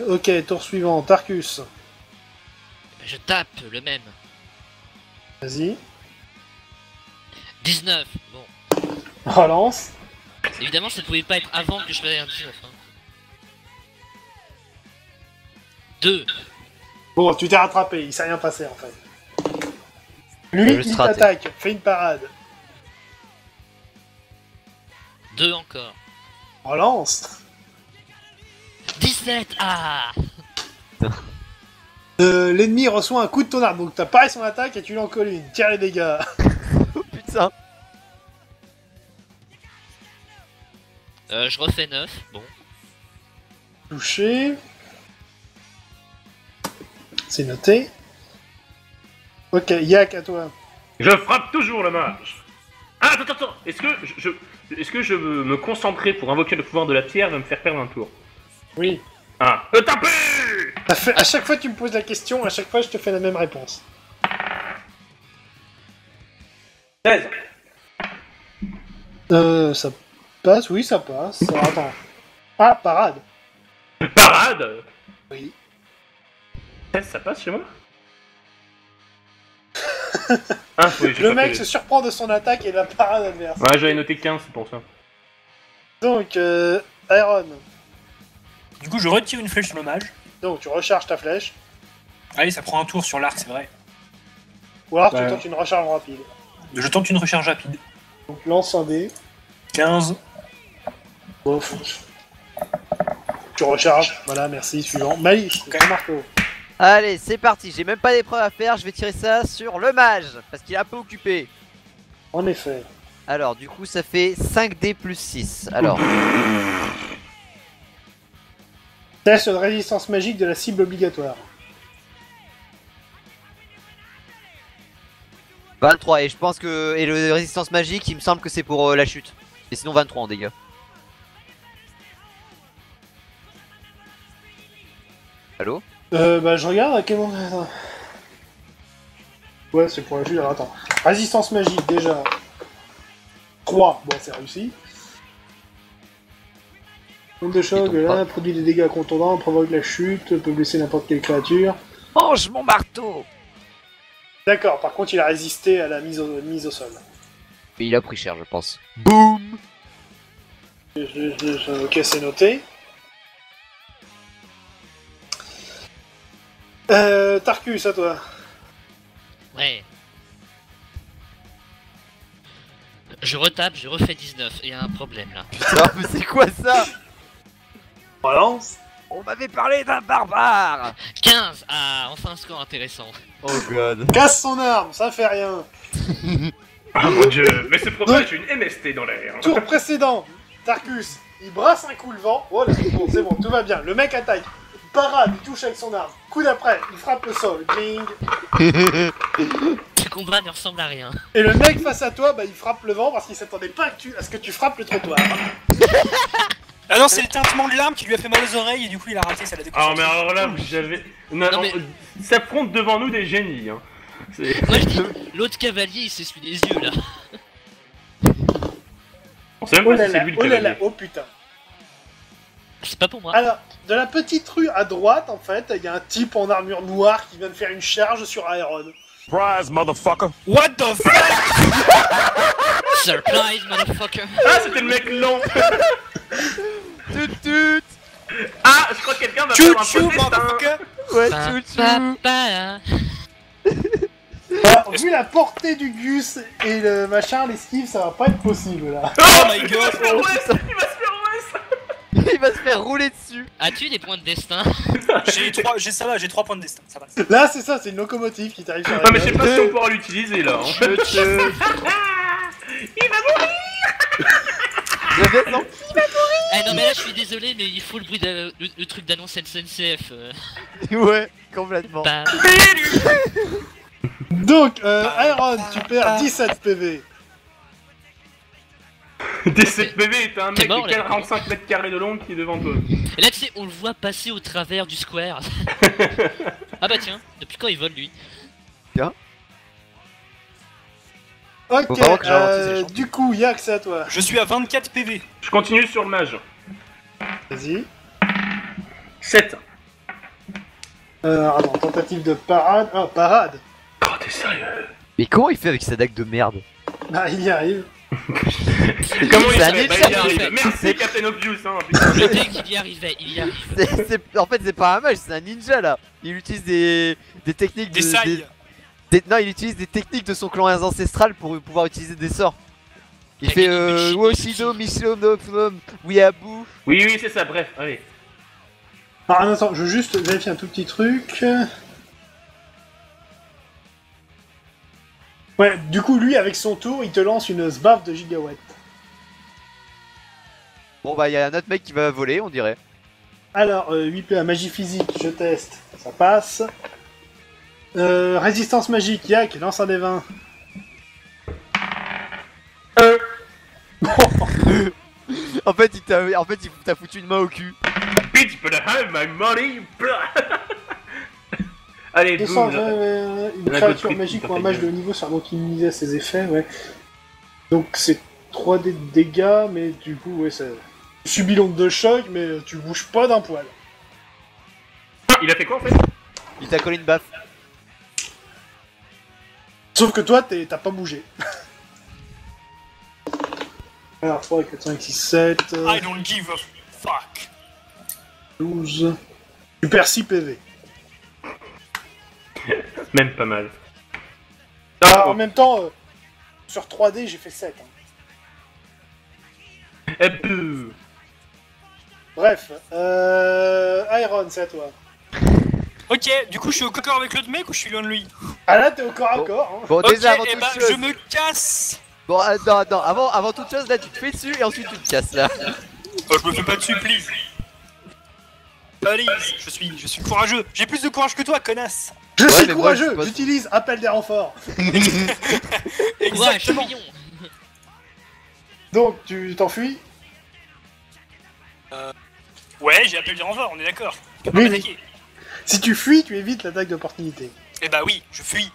Ok, tour suivant, Tarkus. Je tape le même. Vas-y. 19. Bon. Relance. Évidemment, ça ne pouvait pas être avant que je fasse un 19. Hein. 2. Bon, tu t'es rattrapé, il s'est rien passé en fait. Lui, juste il raté. t'attaque, fais une parade. 2 encore. Relance. 17. Ah. L'ennemi reçoit un coup de ton arme, donc t'as pareil son attaque et tu lui en colles une. Tire les dégâts. Oh putain. Je refais 9, bon. Touché. C'est noté. Ok, Yak, à toi. Je frappe toujours le mage. Ah, attends. Est-ce que je veux me concentrer pour invoquer le pouvoir de la pierre va me faire perdre un tour? Oui. Ah, taper. À chaque fois que tu me poses la question, à chaque fois je te fais la même réponse. 16. Ça passe, oui, ça passe. Alors, attends. Ah, parade. Parade. Oui. 16, ça passe chez moi? Ah, oui, j'ai Le pas mec fait- se surprend de son attaque et de la parade adverse. Ouais, j'avais noté 15, c'est pour ça. Donc, Iron. Du coup, je retire une flèche sur le mage. Donc, tu recharges ta flèche. Allez, ça prend un tour sur l'arc, c'est vrai. Ou alors Ouais. tu tentes une recharge rapide. Je tente une recharge rapide. Donc, lance un dé. 15. Bof. Tu recharges. Voilà, merci. Suivant. Malice, Ok. c'est Marco. Allez, c'est parti. J'ai même pas d'épreuve à faire. Je vais tirer ça sur le mage parce qu'il est un peu occupé. En effet. Alors, du coup, ça fait 5D plus 6. Alors, Test de résistance magique de la cible obligatoire. 23. Et je pense que. Et le résistance magique, il me semble que c'est pour la chute. Et sinon, 23 en dégâts. Allô? Bah, je regarde à quel moment. Attends. Ouais, c'est pour la chute. Alors, attends. Résistance magique, déjà. 3. Bon, c'est réussi. Onde de choc, tombe pas. là, produit des dégâts contondants, provoque la chute, peut blesser n'importe quelle créature. Mange mon marteau! D'accord, par contre, il a résisté à la mise au sol. Mais il a pris cher, je pense. Boum! Ok, c'est noté. Tarkus, à toi. Ouais. Je retape, je refais 19, et y a un problème là. Putain, mais c'est quoi ça? Relance. On m'avait parlé d'un barbare! 15. Ah, enfin un score intéressant. Oh god. Casse son arme, ça fait rien. Ah mon dieu, mais ce propage une MST dans l'air. Tour précédent, Tarkus, il brasse un coup le vent. Voilà, c'est bon, tout va bien. Le mec attaque. Il parade, il touche avec son arme. Coup d'après, il frappe le sol. Ding. Ce combat ne ressemble à rien. Et le mec face à toi, bah, il frappe le vent parce qu'il s'attendait pas à ce que tu frappes le trottoir. Ah non, c'est le tintement de l'arme qui lui a fait mal aux oreilles et du coup il a raté, ça l'a Ah déconcentré. mais alors là, j'avais... Non, Non, mais- s'affrontent devant nous des génies, hein. C'est... Moi je dis, l'autre cavalier il s'essuie les yeux là. On sait même Oh pas là si c'est là, lui le oh là là, cavalier. oh putain. C'est pas pour moi. Alors, de la petite rue à droite, en fait, il y a un type en armure noire qui vient de faire une charge sur Iron. Surprise, motherfucker. What the fuck? Surprise, motherfucker. Ah, c'était le mec lent. Tut tut! Ah, je crois que quelqu'un va Chou faire un chou, protestant. motherfucker. Ouais, Pa, tut pa, tut! pa. Alors, vu la portée du Gus et le machin, l'esquive, ça va pas être possible, là. Oh my Il va god. se faire West, il va se faire West. Il va se faire rouler dessus! As-tu des points de destin? J'ai 3 points de destin, ça passe. Là, c'est ça, c'est une locomotive qui t'arrive sur la Non mais je sais gueule. pas si on pourra l'utiliser là. hein. Il va mourir. Non, Eh non mais là je suis désolé mais il faut le bruit le truc d'annonce SNCF. ouais, complètement. Pa- Donc, Iron, tu perds 17 PV. DC PV est un T'es mec mort, de là. 45 mètres carrés de long qui est devant toi. Et là tu sais on le voit passer au travers du square. Ah bah tiens, depuis quand il vole lui? Ok, Faut vraiment que j'alentisse les gens. du coup, Yak, c'est à toi. Je suis à 24 PV. Je continue sur le mage. Vas-y. 7. Attends, tentative de parade. Ah, parade. Oh t'es sérieux? Mais comment il fait avec sa dague de merde? Ah, il y arrive. Comment il C'est un fait? Bah, ninja, il y arrive. c'est- Merci Captain Obvious hein. Putain. Je dis qu'il y arrivait, il y arrive. En fait, c'est pas un mage, c'est un ninja là! Il utilise des techniques Des de. sailles. Non, il utilise des techniques de son clan ancestral pour pouvoir utiliser des sorts. Il La fait technique de Woshido, Mishlo, Nofum, Wiabu. Oui c'est ça, bref, allez. Alors, attends, je veux juste vérifier un tout petit truc. Ouais, du coup, lui, avec son tour, il te lance une sbaffe de gigawatt. Bon bah, il y a un autre mec qui va voler, on dirait. Alors, 8PA, magie physique, je teste. Ça passe. Résistance magique, Yak, lance un des 20. En fait, il t'a foutu une main au cul. Bitch, but I have my money. Allez, boum. 220, une On a créature Godfrey magique qui ou un fait mage bien. de haut niveau sera donc immunisé à ses effets, ouais. Donc c'est 3D de dégâts, mais du coup, ouais, ça... Tu subis l'onde de choc, mais tu bouges pas d'un poil. Il a fait quoi en fait? Il t'a collé une baffe. Sauf que toi, t'as pas bougé. Alors, 3, 4, 5, 6, 7, I don't give a fuck. 12... Tu perds 6 PV. Même pas mal. Ah, en même temps, sur 3D, j'ai fait 7. Hein. Eh peu. Bref, Iron, c'est à toi. Ok, du coup, je suis au corps avec l'autre mec ou je suis loin de lui? Ah là, t'es au corps à corps. Hein. Bon, Ok, déjà, avant et toute bah, chose... je me casse. Bon, attends, avant toute chose, là, tu te fais dessus et ensuite tu te casses, là. Je me fais pas dessus, please. Allez, je suis courageux. J'ai plus de courage que toi, connasse. Je Ouais, suis mais moi, courageux, je suis pas- j'utilise appel des renforts. Ouais, Exactement. champignon. Donc, tu t'enfuis. Ouais, j'ai appelé des renforts, on est d'accord. Tu peux Oui, pas oui. m'attaquer. Si tu fuis, tu évites l'attaque d'opportunité. Eh bah oui, je fuis.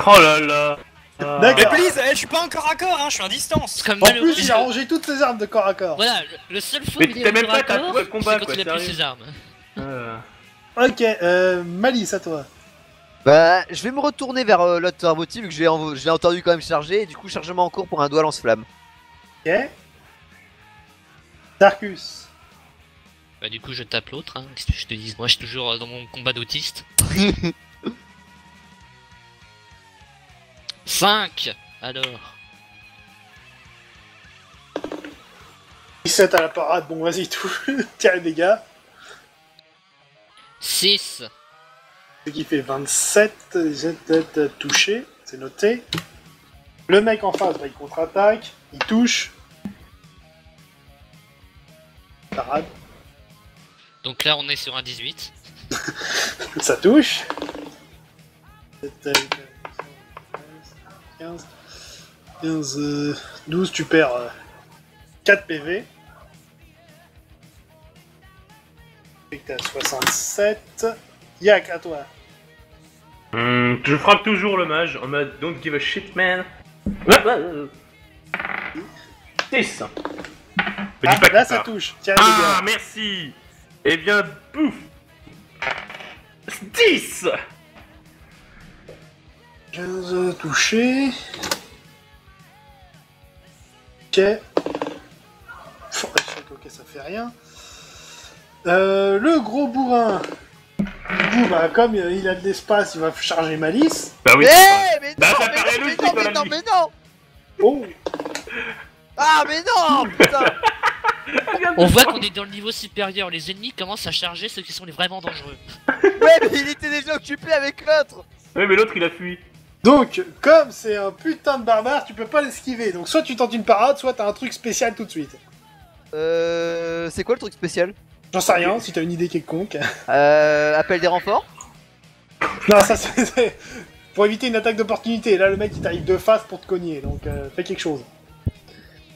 Oh là là. Ah. D'accord. Mais please, je suis pas encore à corps, hein, je suis à distance. Comme En malheureux, plus, il a rangé toutes ses armes de corps à corps. Voilà, le seul fois Mais où il t'as est même encore pas à ta corps, voie de combat, c'est quand quoi, il a plus sérieux. ses armes. Ok, Malice, à toi. Bah, je vais me retourner vers l'autre Arboti vu que je l'ai entendu quand même charger. Et du coup, chargement en cours pour un doigt lance-flamme. Ok. Darkus. Bah du coup je tape l'autre, hein. Qu'est-ce que je te dis? Moi je suis toujours dans mon combat d'autiste. 5 alors. 17 à la parade, bon vas-y, tout. Tiens les dégâts. 6. Ce qui fait 27, j'ai touché, c'est noté. Le mec en face, bah, il contre-attaque, il touche. Parade, Donc là on est sur un 18. ça touche. 15, 12, tu perds 4 PV. Et que t'es à 67. Yak, à toi. Je frappe toujours le mage en mode don't give a shit man. 6. Me dis Ah, pas que là tu ça pars. touche. Tiens les Ah dégâts. merci. Eh bien pouf. 10. 15 touché. Ok. Pff, ok, ça fait rien. Le gros bourrin. Du coup, bah, comme il a de l'espace, il va charger Malice. Bah oui. Mais Bah, non, ça mais paraît non, logique mais dans la non, vie. mais non. Oh. Ah, mais non, putain. On voit qu'on est dans le niveau supérieur, les ennemis commencent à charger ceux qui sont les vraiment dangereux. Ouais, mais il était déjà occupé avec l'autre. Oui mais l'autre il a fui. Donc, comme c'est un putain de barbare, tu peux pas l'esquiver. Donc, soit tu tentes une parade, soit t'as un truc spécial tout de suite. C'est quoi le truc spécial? J'en sais rien, si t'as une idée quelconque. Appel des renforts. Non, ça c'est pour éviter une attaque d'opportunité. Là, le mec il t'arrive de face pour te cogner, donc fais quelque chose.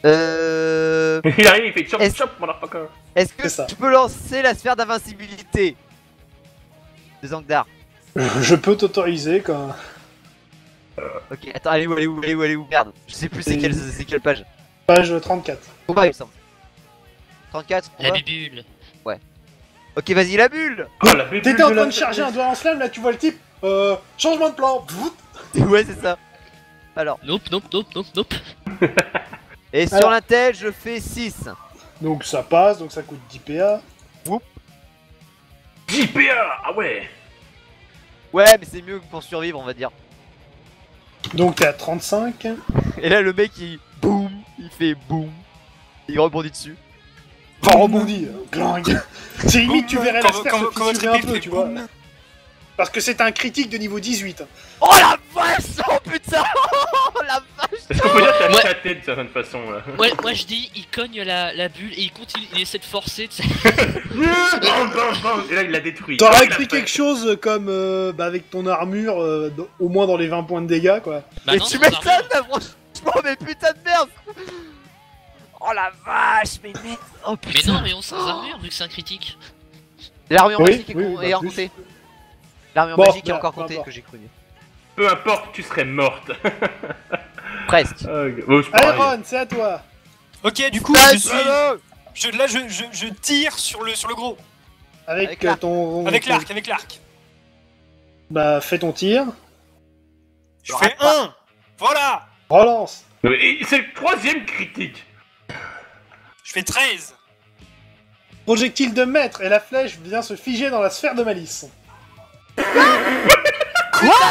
Il arrive, il fait chop Est-ce- chop motherfucker. Est-ce C'est ça. que tu peux lancer la sphère d'invincibilité de Zangdar? Je peux t'autoriser quand. Ok, attends, allez où, merde. Je sais plus c'est quelle page. Page 34. Combat, il me semble. 34, La combat. bibule. Ok, vas-y, la bulle. Oh, la bébule T'étais en train la- de charger un doigt en slam, là tu vois le type. Changement de plan. Vout. Ouais, c'est ça. Alors, Nope, nope, nope, nope, nope. et sur Alors. l'intel, je fais 6. Donc ça passe, donc ça coûte 10 PA. 10 PA. Ah ouais. Ouais, mais c'est mieux que pour survivre, on va dire. Donc t'es à 35. Et là, le mec, il boum, il fait boum. Il rebondit dessus. Enfin rebondi. Clang. C'est limite tu verrais la Quand- sphère quand- se quand votre fissurer un épée peu, fait tu vois. boum. Parce que c'est un critique de niveau 18. Oh la vache, oh putain. Oh la vache. Est-ce qu'on peut dire que t'as Ouais. ta tête de certaine façon là? Ouais, moi je dis, il cogne la bulle et il continue, il essaie de forcer, tu sais. Bam, bam, bam. Et là il l'a détruit. T'aurais Il l'a pris fait. quelque chose comme avec ton armure, au moins dans les 20 points de dégâts quoi. Bah Mais non, tu sans m'étonnes, armure. là, franchement, mais putain de merde. Oh la vache, mais merde. Oh Mais putain. non, mais on sans armure vu que c'est un critique. L'armure Oui, magique est, oui, con- bah, est plus. comptée. L'armure Bon, magique est bah, encore peu comptée importe. que j'ai cru. Peu importe, tu serais morte. Presque. Oh, c'est pareil. Iron, c'est à toi. Ok, du coup, Ah, je suis. Là, je tire sur le gros. Avec, Avec l'arc. ton... Avec ton- l'arc, avec l'arc. Bah fais ton tir. Je Je fais rate pas. 1. Voilà. Relance. Mais c'est le troisième critique. Je fais 13. Projectile de maître et la flèche vient se figer dans la sphère de Malice. Quoi?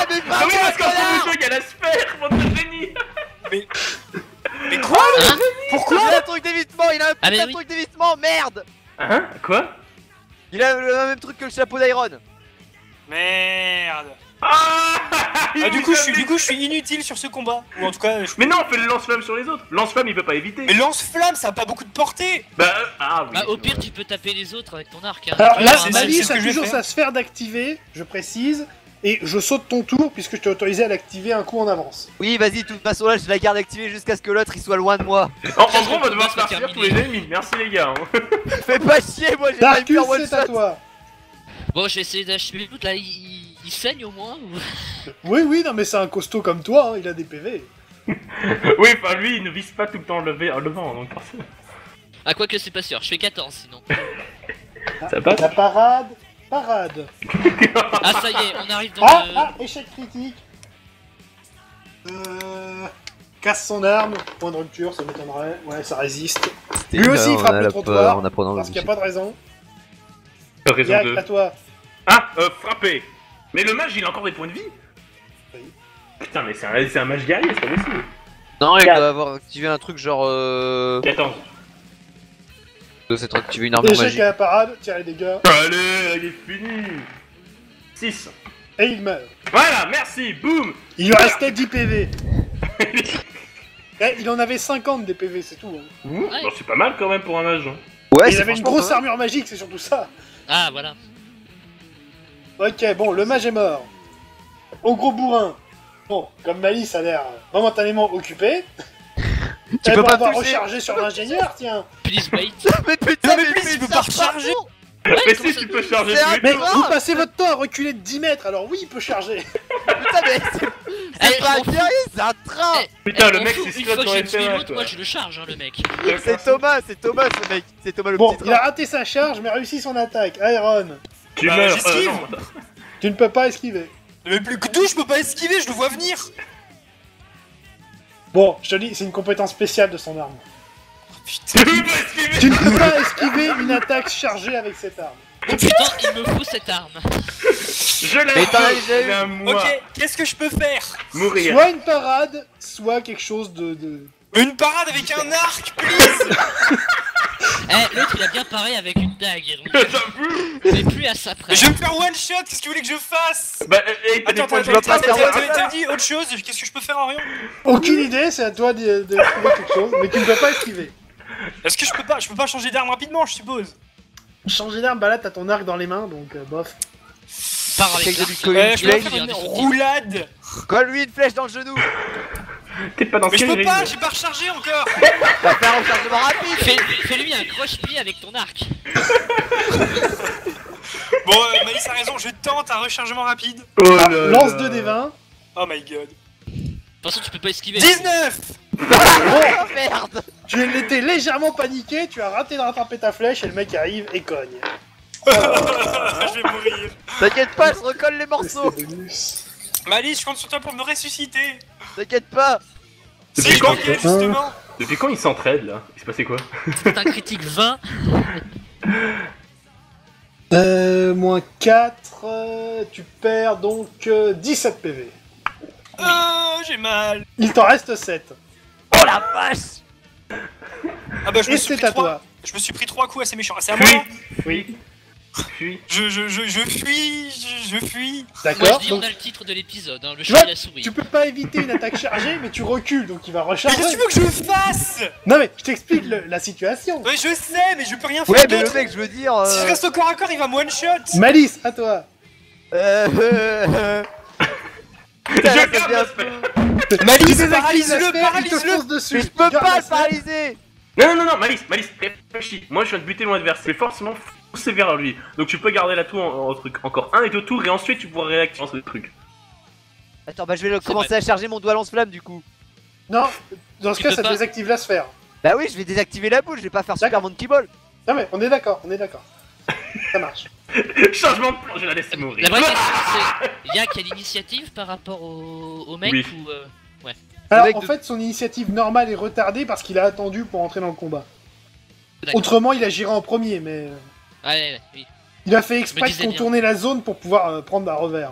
Mais Ah pas oui, parce qu'en premier jeu, il y a la sphère, mon génie. Mais quoi Pourquoi? Il a un truc d'évitement, il a un Ah, mais putain de oui. truc d'évitement, merde. Hein? Quoi? Il a le même truc que le chapeau d'Iron. Merde. Ah, Du coup, je suis inutile sur ce combat. Ou en tout cas, Mais non, on fait le lance-flamme sur les autres. Lance-flamme, il peut pas éviter. Mais lance-flamme, ça a pas beaucoup de portée. Bah, oui. Bah au c'est pire, vrai. tu peux taper les autres avec ton arc. Hein. Alors Tu là, vois, c'est- un c'est Malice ce a que je vais toujours faire. sa sphère d'activer, je précise, et je saute ton tour puisque je t'ai autorisé à l'activer un coup en avance. Oui, vas-y, de toute façon là, je la garde activée jusqu'à ce que l'autre il soit loin de moi. En gros, on va devoir Combat soit faire tous les terminé. ennemis. Merci les gars. hein. Fais pas chier, moi j'ai pas Darkus, le one c'est à shot. toi. Bon, je vais essayer d'achever l'autre là, il saigne au moins ou... Oui, non mais c'est un costaud comme toi, hein, il a des PV. Oui, enfin lui, il ne vise pas tout le temps le vent, donc forcément. Ah, quoique c'est pas sûr, je fais 14 sinon. Ça passe. La parade. Ah, ça y est, on arrive dans le... Échec critique. Casse son arme, point de rupture, ça m'étonnerait. Ouais, ça résiste. Lui aussi, il frappe le trottoir, en apprenant parce qu'il n'y a pas de raison. Raison Yak, 2. à toi. Ah, frapper. Mais le mage, il a encore des points de vie. Oui. Putain, mais c'est un mage guerrier, c'est pas possible. Non, il Quatre. doit avoir activé un truc genre. 14. C'est activer une armure Échec magique. à la parade, tire les dégâts, Allez, il est fini. 6. et il meurt. Voilà, merci, boum. Il lui restait 10 PV. Il en avait 50 des PV, c'est tout. Hein. Bon, c'est pas mal quand même pour un mage. hein. Ouais, Et il c'est avait une franchement grosse pas mal. armure magique, c'est surtout ça. Ah, voilà. Ok, bon, le mage est mort. Au gros bourrin. Bon, comme Malice a l'air momentanément occupé. Tu peux pas avoir toucher. recharger sur l'ingénieur, tiens. Please wait. Mais putain, mais please, il peut pas recharger. Ouais, Mais comment si, ça- tu peux charger C'est tous un- les Mais tours. vous passez votre temps à reculer de 10 mètres, alors oui, il peut charger. Putain, mais c'est Eh, pas je un m'en guerrier, c'est un train. Putain, Eh, le on mec, fout, c'est une Scott fois que dans j'ai tué FMA, l'autre, quoi. moi je le charge, hein, le mec. C'est Thomas le mec. C'est Thomas le Bon, petit il a train. raté sa charge, mais réussi son attaque. Iron, Tu Bah, meurs. j'esquive. non. tu ne peux pas esquiver. Mais plus que d'où je peux pas esquiver, je le vois venir. Bon, je te dis, c'est une compétence spéciale de son arme. Tu peux pas esquiver. Tu ne peux pas esquiver une attaque chargée avec cette arme. Oh putain, il me faut cette arme. Je l'ai Mais t'en as fait, déjà eu. c'est à moi. Ok, qu'est-ce que je peux faire? Mourir. Soit une parade, soit quelque chose de... Une parade avec un arc, please. Eh, l'autre il a bien paré avec une dague, donc J'avoue. mais plus à ça près. Je vais me faire one shot, qu'est-ce que vous voulez que je fasse? Bah, t'as des Attends, points de vas pas faire one shot. t'as dit autre chose, qu'est-ce que je peux faire en rien? Aucune idée, c'est à toi de trouver quelque chose, mais tu ne peux pas esquiver. Est-ce que je peux pas changer d'arme rapidement, je suppose? Changer d'arme, bah là t'as ton arc dans les mains, donc bof. Part avec Essaye de l'arc. lui coller une Je peux flèche. faire une des roulade. Colle-lui une flèche dans le genou. T'es pas dans Mais je peux Skyrim. pas, j'ai pas rechargé encore. Va faire un rechargement rapide. Fais-lui un croche-pied avec ton arc. Bon, Maïs a raison, je tente un rechargement rapide. Oh là Lance là. 2d20. Oh my god. De toute façon, tu peux pas esquiver. 19. Oh merde. Tu étais légèrement paniqué, tu as raté de rattraper ta flèche et le mec arrive et cogne. Je vais mourir. T'inquiète pas, je recolle les morceaux. Malice, je compte sur toi pour me ressusciter. T'inquiète pas. Depuis Si, quand, ok, justement. depuis quand ils s'entraident là? Il s'est passé quoi? C'est un critique 20. Moins 4, tu perds donc 17 PV. J'ai mal. Il t'en reste 7. Oh la vache. Ah bah je me Et suis c'est pris à 3. toi. Je me suis pris 3 coups assez méchants. Ah, c'est à moi. Oui. Fuis. Je fuis, je fuis. Moi je D'accord. dis on Donc, a le titre de l'épisode, hein, le Tu chat vois, et la souris. tu peux pas éviter une attaque chargée, mais tu recules, donc il va Mais recharger. qu'est-ce que tu veux que je fasse? Non mais je t'explique la situation. Ouais, je sais, mais je peux rien faire Ouais, mais le d'autre. mec, je veux dire. Si je reste au corps à corps, il va me one shot. Malice, à toi. Je ça garde devient un l'aspect. peu- Malice, Tu désactives paralyse-le, l'aspect, il te paralyse-le. fonce dessus. Mais je peux Garde pas le l'aspect. paralyser. Non, Malice, réfléchis. Moi, je viens de buter mon adversaire. Je vais forcément foncer vers lui. Donc, tu peux garder la tour en truc. Encore un et deux tours, et ensuite, tu pourras réactiver ce truc. Attends, bah je vais commencer à charger mon doigt lance-flamme du coup. Non, dans ce Tu cas peux ça pas. désactive la sphère. Bah oui, je vais désactiver la boule, je vais pas faire Super D'accord. Monkey Ball. Non mais on est d'accord, Ça marche. Changement de plan, je la laisse La mourir. vraie question c'est, Yak a l'initiative par rapport au mec Oui. ou... Alors mec en de- fait son initiative normale est retardée parce qu'il a attendu pour entrer dans le combat. D'accord. Autrement il agirait en premier, mais Ouais, oui. il a fait exprès de disais bien. contourner la zone pour pouvoir prendre un revers.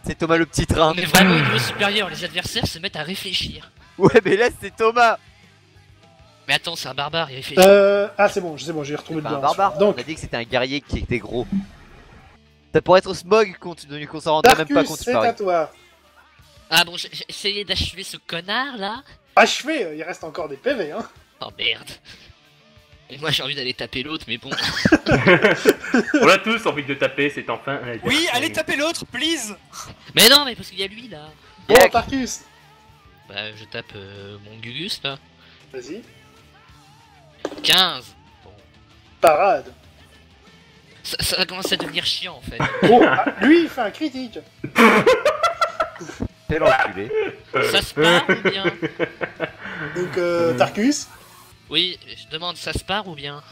C'est Thomas le petit train. On est vraiment au niveau supérieur, les adversaires se mettent à réfléchir. Ouais, mais là c'est Thomas. Mais attends, c'est un barbare, il réfléchit. Ah c'est bon, j'ai retrouvé C'est le pas un doigt. barbare. On Donc a dit que c'était un guerrier qui était gros. Ça pourrait être Smog qu'on s'en rendrait même pas Darkus, compte c'est à pareil. toi. Ah bon, j'ai essayé d'achever ce connard là. Achevé, il reste encore des PV hein. Oh merde. Et moi j'ai envie d'aller taper l'autre, mais bon. On a tous envie de taper, c'est enfin. un Oui, adversaire. allez taper l'autre, please. Mais non, mais parce qu'il y a lui là. Bon Yak. Tarkus, Bah, je tape mon Gugus là. vas-y. 15. Bon. Parade. Ça commence à devenir chiant en fait. Oh, lui il fait un critique. Quel enculé. Ça se part ou bien? Donc Tarkus. Oui, je demande, ça se part ou bien?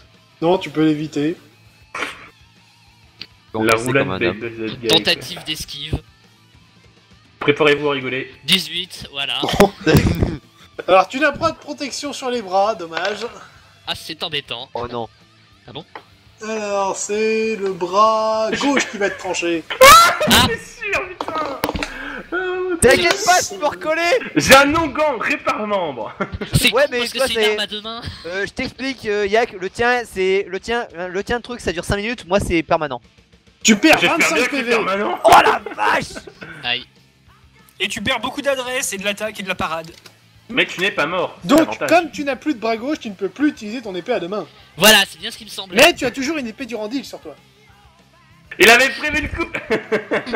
Non, tu peux l'éviter. Bon, La c'est roulade comme un de homme. Gaël. Tentative d'esquive. Préparez-vous à rigoler. 18, voilà. Alors tu n'as pas de protection sur les bras, dommage. Ah, c'est embêtant. Oh non. Alors c'est le bras gauche qui va être tranché. C'est sûr, putain. T'inquiète pas, tu peux recoller. J'ai un onguent, répare membre. C'est Ouais, cool mais parce que toi, c'est une c'est- arme à deux mains. Je t'explique, Yak, le tien de truc ça dure 5 minutes, moi c'est permanent. Tu perds J'espère bien 25 que c'est PV. permanent. Oh la vache. Aïe. Et tu perds beaucoup d'adresses et de l'attaque et de la parade. Mais tu n'es pas mort. c'est Donc l'avantage. comme tu n'as plus de bras gauche, tu ne peux plus utiliser ton épée à deux mains. Voilà, c'est bien ce qui me semblait. Mais tu as toujours une épée du Durandil sur toi. Il avait prévu le coup.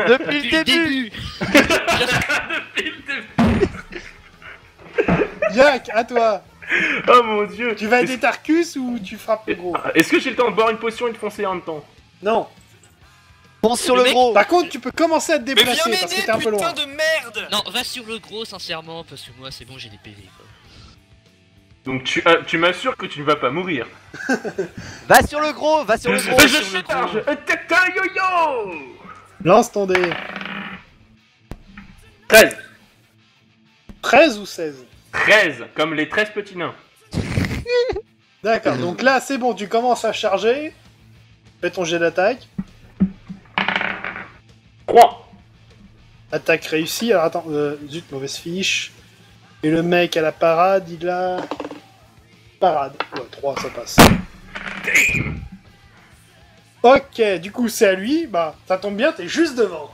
Depuis le début. Depuis le début. Yak, à toi. Oh mon dieu. Tu vas aider Tarkus ou tu frappes le gros? Est-ce que j'ai le temps de boire une potion et de foncer en même temps? Non. Fonce sur Le le mec- gros. Par contre, tu peux commencer à te Mais viens déplacer parce que m'aider, t'es un peu loin. putain de merde. Non, va sur le gros, sincèrement, parce que moi, c'est bon, j'ai des PV. Quoi. Donc tu m'assures que tu ne vas pas mourir. Va sur le gros, va sur le gros. Je sur le charge. gros. Tata yo-yo. Lance ton dé. 13. 13 ou 16? 13, comme les 13 petits nains. D'accord, donc là c'est bon, tu commences à charger. Fais ton jet d'attaque. 3. Attaque réussie. Alors attends, zut, mauvaise fiche. Et le mec à la parade, il a... Parade. Ouais, 3, ça passe. Ok, du coup c'est à lui. Bah, ça tombe bien, t'es juste devant.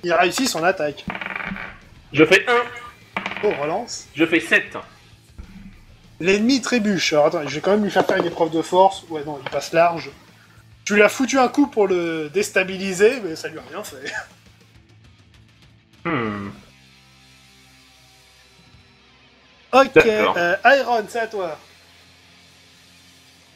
Il a réussi son attaque. Je fais 1. Oh, relance. Je fais 7. L'ennemi trébuche. Alors attends, je vais quand même lui faire une épreuve de force. Ouais, non, il passe large. Tu lui as foutu un coup pour le déstabiliser, mais ça lui a rien fait. Ok, D'accord. Iron, c'est à toi.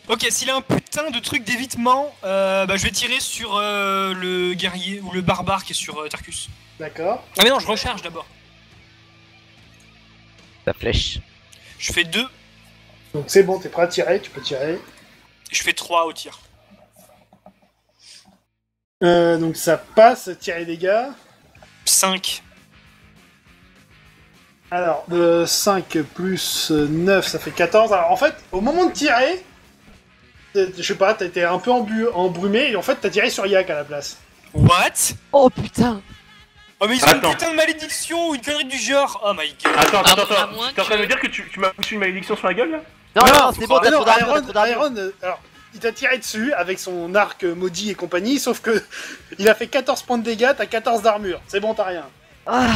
Ok, s'il a un putain de truc d'évitement, bah je vais tirer sur le guerrier ou le barbare qui est sur Tarkus. D'accord. Ah mais non, je recharge d'abord. Ta flèche. Je fais 2 Donc c'est bon, t'es prêt à tirer, tu peux tirer. et je fais 3 au tir. Donc ça passe, tir et dégâts. 5. Alors, 5 plus 9, ça fait 14. Alors en fait, au moment de tirer, je sais pas, t'as été un peu embrumé, et en fait t'as tiré sur Yak à la place. What? Oh putain. Oh mais ils ont Attends. une putain de malédiction ou une connerie du genre. Oh my god. Attends, À attends. moins T'es en train de que- me dire que tu m'as foutu une malédiction sur la gueule là? Non, non, c'est bon, mais t'as non, trop d'armure, t'as trop d'armure. Iron, alors, il t'a tiré dessus avec son arc maudit et compagnie, sauf que il a fait 14 points de dégâts, t'as 14 d'armure. C'est bon, t'as rien. Ah,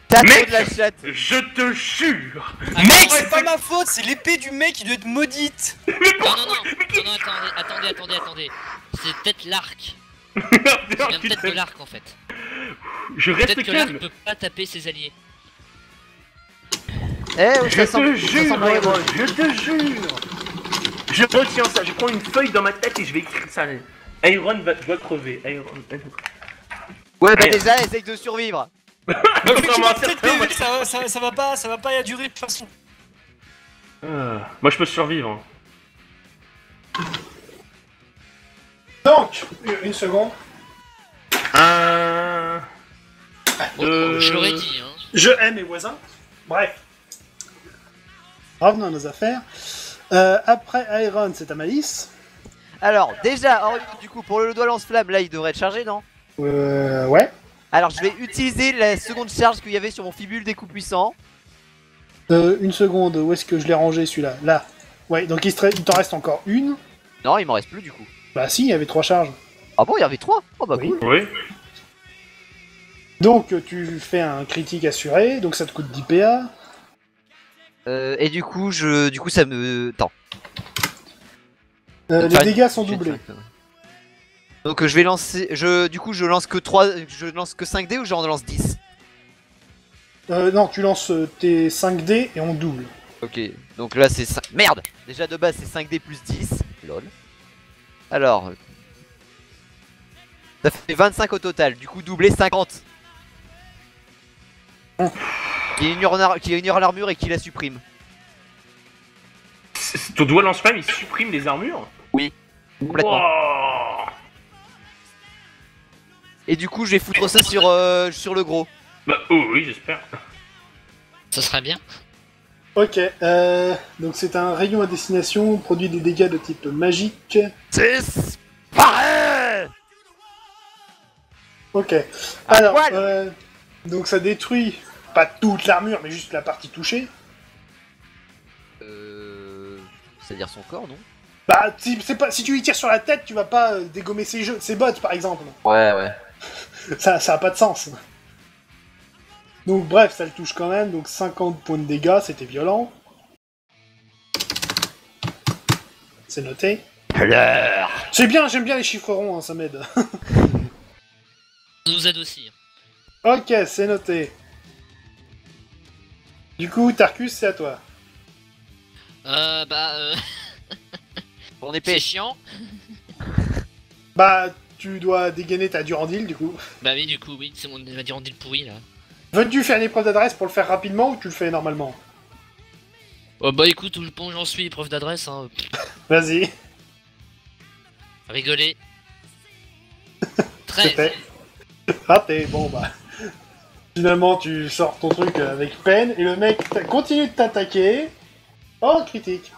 t'as trop Mec, de la chatte. je te jure. Mec, c'est pas ma faute, c'est l'épée du mec qui doit être maudite. Non, attendez. C'est peut-être l'arc. Ça vient peut-être de l'arc en fait. Je reste Peut-être que l'arc calme. peut pas taper ses alliés. Eh, Je ça semble- te ça jure, semblerait Iron, bon. je te jure. Je retiens ça, je prends une feuille dans ma tête et je vais écrire ça. Iron doit crever. Iron. Ouais, bah Iron. déjà, essaye de survivre. Bah, faut que tu Vraiment, vas peut-être certain, moi, PV, ça va pas y durer de toute façon. Moi je peux survivre. Donc, une seconde. Je l'aurais dit, hein. Je hais mes voisins. Bref. Revenons à nos affaires. Après Iron, c'est à Malice. Alors, déjà, du coup, pour le doigt lance-flamme, là, il devrait être chargé, non? Ouais. Alors, je vais utiliser la seconde charge qu'il y avait sur mon fibule des coups puissants. Une seconde, où est-ce que je l'ai rangé celui-là? Là. Ouais, donc il t'en reste encore une. Non, il m'en reste plus, du coup. Bah si, il y avait 3 charges. Ah bon, il y avait 3? Oh bah Oui. cool. Oui. Donc tu fais un critique assuré, donc ça te coûte 10 PA. Et du coup, ça me... Attends. Les Enfin, dégâts sont doublés. Donc je vais lancer... Du coup, je lance que 5 dés ou j'en lance 10? Non, tu lances tes 5 dés et on double. Ok, donc là c'est 5... Merde! Déjà de base c'est 5 dés plus 10. Lol. Alors... Ça fait 25 au total, du coup doublé 50. Qui ignore l'armure et qui la supprime. Ton doigt lance-flamme il supprime les armures? Complètement. Wow. Et du coup je vais foutre ça sur le gros. Bah oh oui j'espère. Ça serait bien. Ok, donc c'est un rayon à destination, produit des dégâts de type magique. C'est pareil. Ok. À Alors, poil. donc ça détruit pas toute l'armure, mais juste la partie touchée. C'est-à-dire son corps, non? Bah, si tu lui tires sur la tête, tu vas pas dégommer ses bottes, par exemple. Ouais. Ça a pas de sens. Donc bref, ça le touche quand même, donc 50 points de dégâts, c'était violent. C'est noté. Alors. C'est bien, j'aime bien les chiffres ronds, hein, ça m'aide. Ça nous aide aussi. Ok, c'est noté. Du coup, Tarkus, c'est à toi. Mon C'est épée. chiant. Bah, tu dois dégainer ta Durandil, du coup. Bah oui, du coup, oui, c'est mon dirandile pourri là. Veux-tu faire une épreuve d'adresse pour le faire rapidement ou tu le fais normalement? Oh bah écoute, où j'en suis, preuve d'adresse, hein. Vas-y. Rigoler. 13. C'était raté, bon bah. Finalement, tu sors ton truc avec peine et le mec continue de t'attaquer. Oh, critique.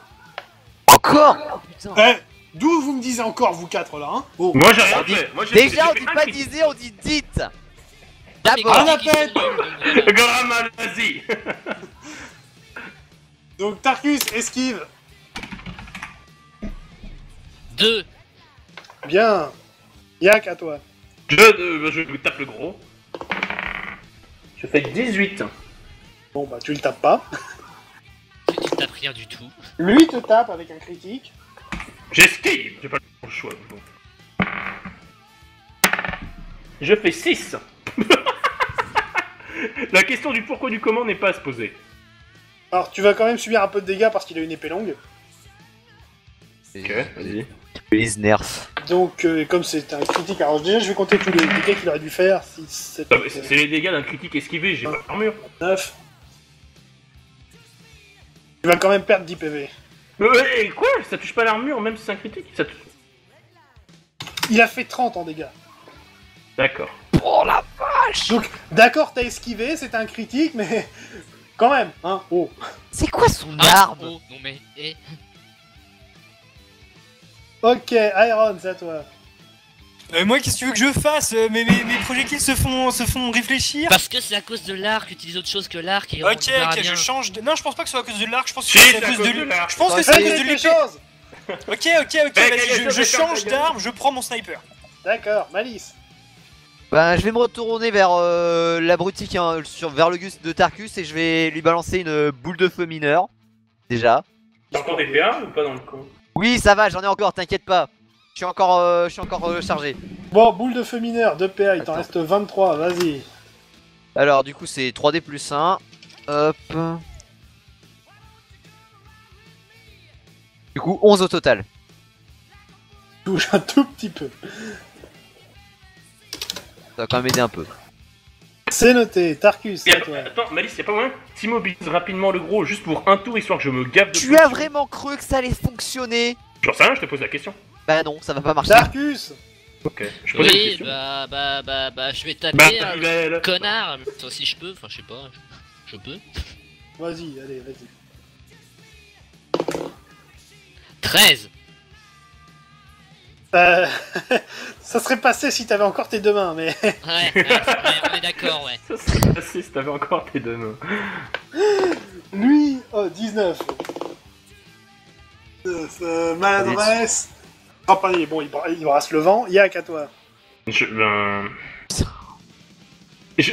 Encore? Oh putain. Eh, d'où vous me disez encore, vous quatre là, hein? Oh. Moi j'ai rien fait. Moi, j'ai Déjà on fait dit un pas critique. diser, on dit dites. Ah, mais D'abord. Un critiques, ils appel. sont nuls, donc voilà. Grama, vas-y. Donc Tarkus esquive. 2. Bien. Yak, à toi. Je me tape le gros. Je fais 18. Bon bah, tu le tapes pas. Tu tapes rien du tout. Lui te tape avec un critique. J'esquive. J'ai pas le choix. Bon. Je fais 6. La question du pourquoi du comment n'est pas à se poser. Alors, tu vas quand même subir un peu de dégâts parce qu'il a une épée longue. Ok, vas-y. Please nerf. Donc, comme c'est un critique, alors déjà, je vais compter tous les dégâts qu'il aurait dû faire. 6, 7, Non, mais c'est les dégâts d'un critique esquivé, j'ai pas d'armure. 9. Tu vas quand même perdre 10 PV. Mais quoi? Ça touche pas l'armure même si c'est un critique? Ça touche... Il a fait 30 en dégâts. D'accord. Oh la vache. Donc, d'accord, t'as esquivé, c'était un critique, mais quand même, hein. Oh. C'est quoi son Ah, arme? oh, non mais, Ok, Iron, c'est à toi. Moi, qu'est-ce que tu veux que je fasse? Mes projectiles se font réfléchir. Parce que c'est à cause de l'arc, utilise autre chose que l'arc et on Ok, verra ok, bien. je change de... Non, je pense pas que ce soit à cause de l'arc, je pense que Si, c'est à cause de... l'arc. Je pense que Fais c'est à cause de quelque l'épée. chose. Ok, vas-y, je change d'arme, je prends mon sniper. D'accord, Malice. Ben, je vais me retourner vers l'abruti qui est vers le Gus de Tarkus et je vais lui balancer une boule de feu mineure. Déjà. T'as encore des PA ou pas dans le camp? Oui, ça va, j'en ai encore, t'inquiète pas. Je suis encore chargé. Bon, boule de feu mineur, 2 PA, il t'en Attends. reste 23, vas-y. Alors, du coup, c'est 3D plus 1. Hop. Du coup, 11 au total. Touche un tout petit peu. Ça va quand même aider un peu. C'est noté, Tarkus, c'est à toi. Attends, Malice, y'a pas moyen? T'immobilises rapidement le gros juste pour un tour histoire que je me gaffe de. Tu as vraiment cru que ça allait fonctionner? J'en sais rien, je te pose la question. Bah non, ça va pas marcher. Tarkus. Ok, je pose la Oui, question. je vais Bah, taper t'as un vu la- connard. Enfin, si je peux, enfin, je sais pas. Je peux. Vas-y, allez, vas-y. 13. Ça serait passé si t'avais encore tes deux mains, mais... Ouais, on est d'accord, ouais. Ça serait passé si t'avais encore tes deux mains. Lui, oh, 19. Maladresse. Oh, pardon, bon, il brasse le vent. Yak, à toi. Je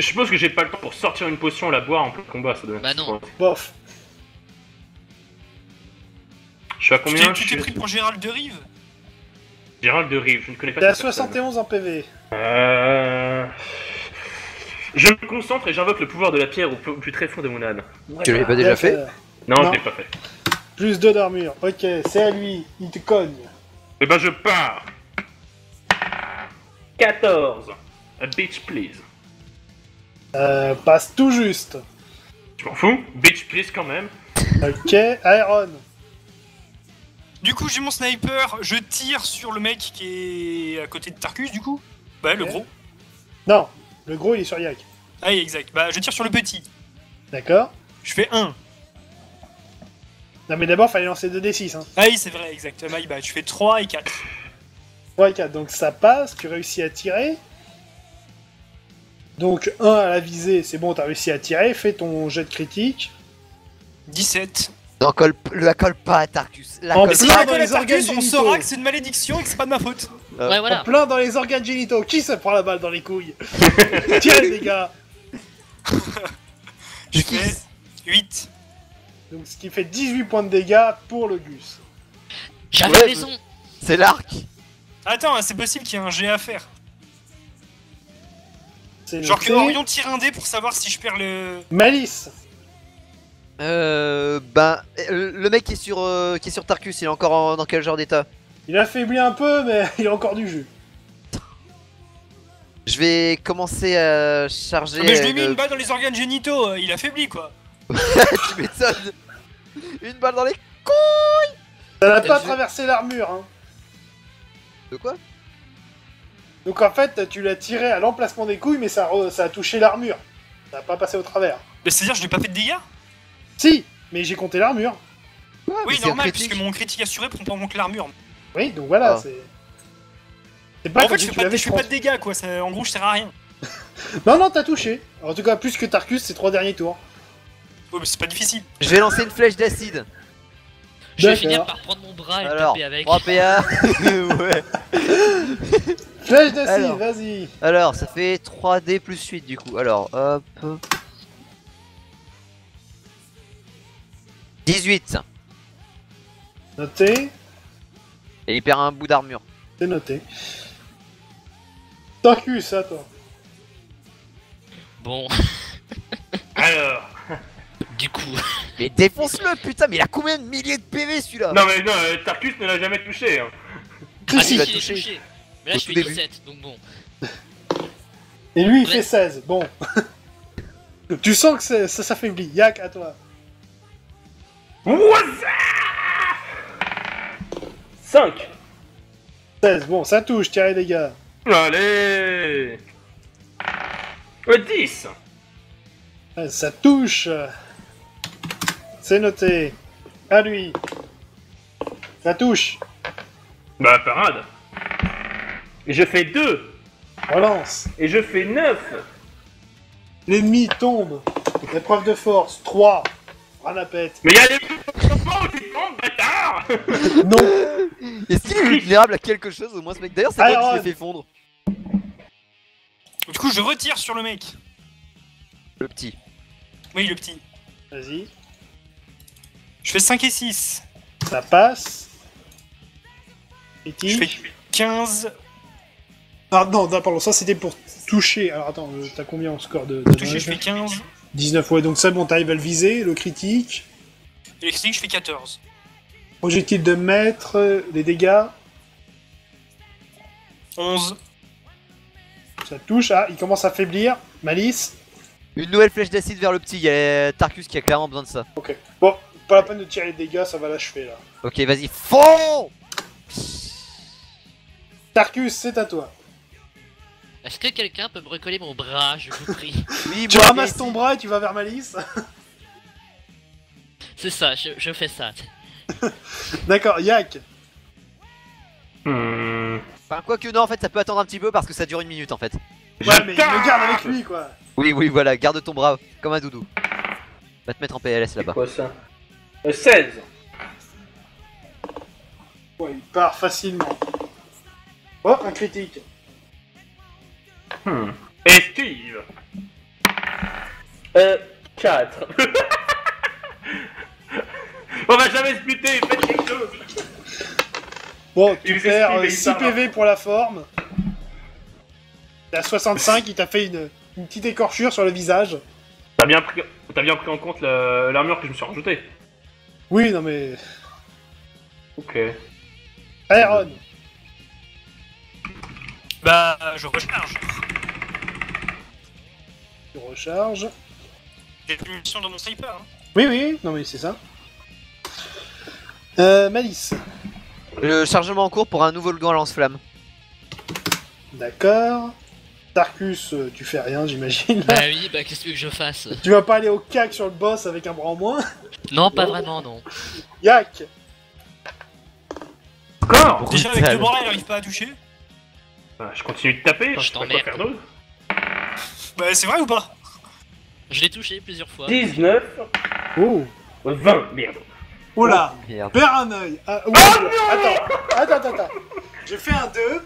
suppose que j'ai pas le temps pour sortir une potion, la boire en plein combat, ça doit être. Bah non. Bof. Je suis à combien? Tu t'es pris pour Gérald de Rive? Gérald de Rive, je ne connais pas. T'es à cette personne. 71 en PV. Je me concentre et j'invoque le pouvoir de la pierre au plus très fond de mon âme. Tu l'avais pas déjà fait? Non, Non. je l'ai pas fait. Plus 2 d'armure. Ok, c'est à lui. Il te cogne. Eh ben je pars. 14. A bitch please. Passe tout juste. Je m'en fous. Bitch please quand même. Ok, Iron. Du coup, j'ai mon sniper, je tire sur le mec qui est à côté de Tarkus, du coup. Ouais, le Ok. gros. Non, le gros, il est sur Yak. Ah, oui, exact. Bah, je tire sur le petit. D'accord. Je fais 1. Non, mais d'abord, fallait lancer 2d6. Hein. Ah oui, c'est vrai, exact. My bad. Je fais 3 et 4. 3 et 4, donc ça passe, tu réussis à tirer. Donc 1 à la visée, c'est bon, t'as réussi à tirer, fais ton jet de critique. 17. La colle pas à Tarkus. La En colle plus, pas. dans les organes on génitaux. saura que c'est une malédiction et que c'est pas de ma faute. Ouais, En voilà. plein dans les organes génitaux, qui se prend la balle dans les couilles? Tiens les gars. Je Qui- fais 8. Donc ce qui fait 18 points de dégâts pour le Gus. J'avais Ouais, raison. C'est l'arc. Attends, c'est possible qu'il y ait un jet à faire. C'est Genre que noté. Orion tire un dé pour savoir si je perds le... Malice. Le mec qui est sur Tarkus, il est encore dans quel genre d'état? Il affaiblit un peu, mais il a encore du jus. Je vais commencer à charger. Ah, mais je lui ai mis une balle dans les organes génitaux, il affaiblit quoi. Tu m'étonnes. Une balle dans les. Ça n'a pas Je- traversé l'armure. Hein. De quoi? Donc en fait, tu l'as tiré à l'emplacement des couilles, mais ça a touché l'armure. Ça n'a pas passé au travers. Mais c'est-à-dire, je n'ai pas fait de dégâts? Si, mais j'ai compté l'armure. Ouais, mais Oui, c'est un normal, critique. puisque mon critique assuré prend pas en compte l'armure. Oui, donc voilà, Ah. c'est... C'est pas En comme fait, si je tu fais l'avais pas de dégâts quoi, en gros, je sers à rien. Non, t'as touché. En tout cas, plus que Tarkus, ces 3 derniers tours. Oh, mais c'est pas difficile. Je vais lancer une flèche d'acide. Je vais D'accord. finir par prendre mon bras et le Alors, taper avec. 3 PA. Ouais. Flèche d'acide, Alors. vas-y. Alors, ça fait 3D plus 8 du coup. Alors, hop. 18. Noté, Et il perd un bout d'armure. c'est noté. Tarkus, à toi. Bon, Alors. du coup, Mais défonce-le, putain, mais il a combien de milliers de PV celui-là? Non, mais non, Tarkus ne l'a jamais touché. Hein. Si, ah, si. il va il est toucher. touché. Mais là, Au je tout fais début. 17, donc bon. Et lui, il Ouais. fait 16. Bon. Tu sens que ça s'affaiblit. Yak, à toi. What's 5. 16, bon, ça touche, tirez les dégâts. Allez. 10. Ouais, ça touche. C'est noté. À lui. Ça touche. Bah, parade. Et je fais 2. Relance. Et je fais 9. L'ennemi tombe. Épreuve de force. 3. Ranapette. Mais y'a les tombe, bâtard. Non. Est-ce qu'il est vulnérable à quelque chose au moins ce mec? D'ailleurs, c'est quoi Alors, qui l'ai fait fondre? Du coup, je retire sur le mec. Le petit. Oui, le petit. Vas-y. Je fais 5 et 6. Ça passe. Je Critique. fais 15. Ah non, pardon, ça c'était pour toucher. Alors attends, t'as combien en score de Touché, je fais 15. 19, ouais, donc c'est bon, t'arrives à le viser, le critique. Et les critiques, je fais 14. Projectile de maître, les dégâts, 11. ça touche. Ah, il commence à faiblir. Malice. Une nouvelle flèche d'acide vers le petit. Il y a Tarkus qui a clairement besoin de ça. Ok. Bon, pas la peine de tirer les dégâts, ça va l'achever là. Ok, vas-y, fonds! Tarkus, c'est à toi. Est-ce que quelqu'un peut me recoller mon bras, je vous prie? Oui, Tu moi, ramasses mais ton si. bras et tu vas vers Malice. C'est ça, je fais ça. D'accord, Yak. Enfin, quoique non, en fait, ça peut attendre un petit peu parce que ça dure 1 minute en fait. Ouais, mais il le garde avec lui quoi. Oui, oui, voilà, garde ton bras comme un doudou. Va te mettre en PLS là-bas. Quoi ça 16. Ouais, il part facilement. Oh, un critique. Et Steve 4. On va jamais se buter, faites quelque chose. Bon, tu Il perds s'exprime, 6 il parle. PV pour la forme. T'as 65, il t'a fait une petite écorchure sur le visage. T'as bien pris en compte l'armure que je me suis rajoutée. Oui, non mais... Ok. Aaron. Bah, je recharge. Tu recharges. J'ai une munition dans mon sniper. Hein. Oui, oui, non mais c'est ça. Malice. Le chargement en cours pour un nouveau gant lance-flamme. D'accord. Tarkus, tu fais rien, j'imagine. Bah oui, bah qu'est-ce que tu veux que je fasse? Tu vas pas aller au cac sur le boss avec un bras en moins. Non, pas vraiment, non. Yak. Encore Déjà, avec 2 bras, il arrive pas à toucher. Je continue de taper, Je je sais pas quoi t'emmerde. faire d'autre. Bah, c'est vrai ou pas? Je l'ai touché plusieurs fois. 19. Oh. 20, merde. Oula. Merde. Perds un œil. Ah, oui, attends. J'ai fait un 2,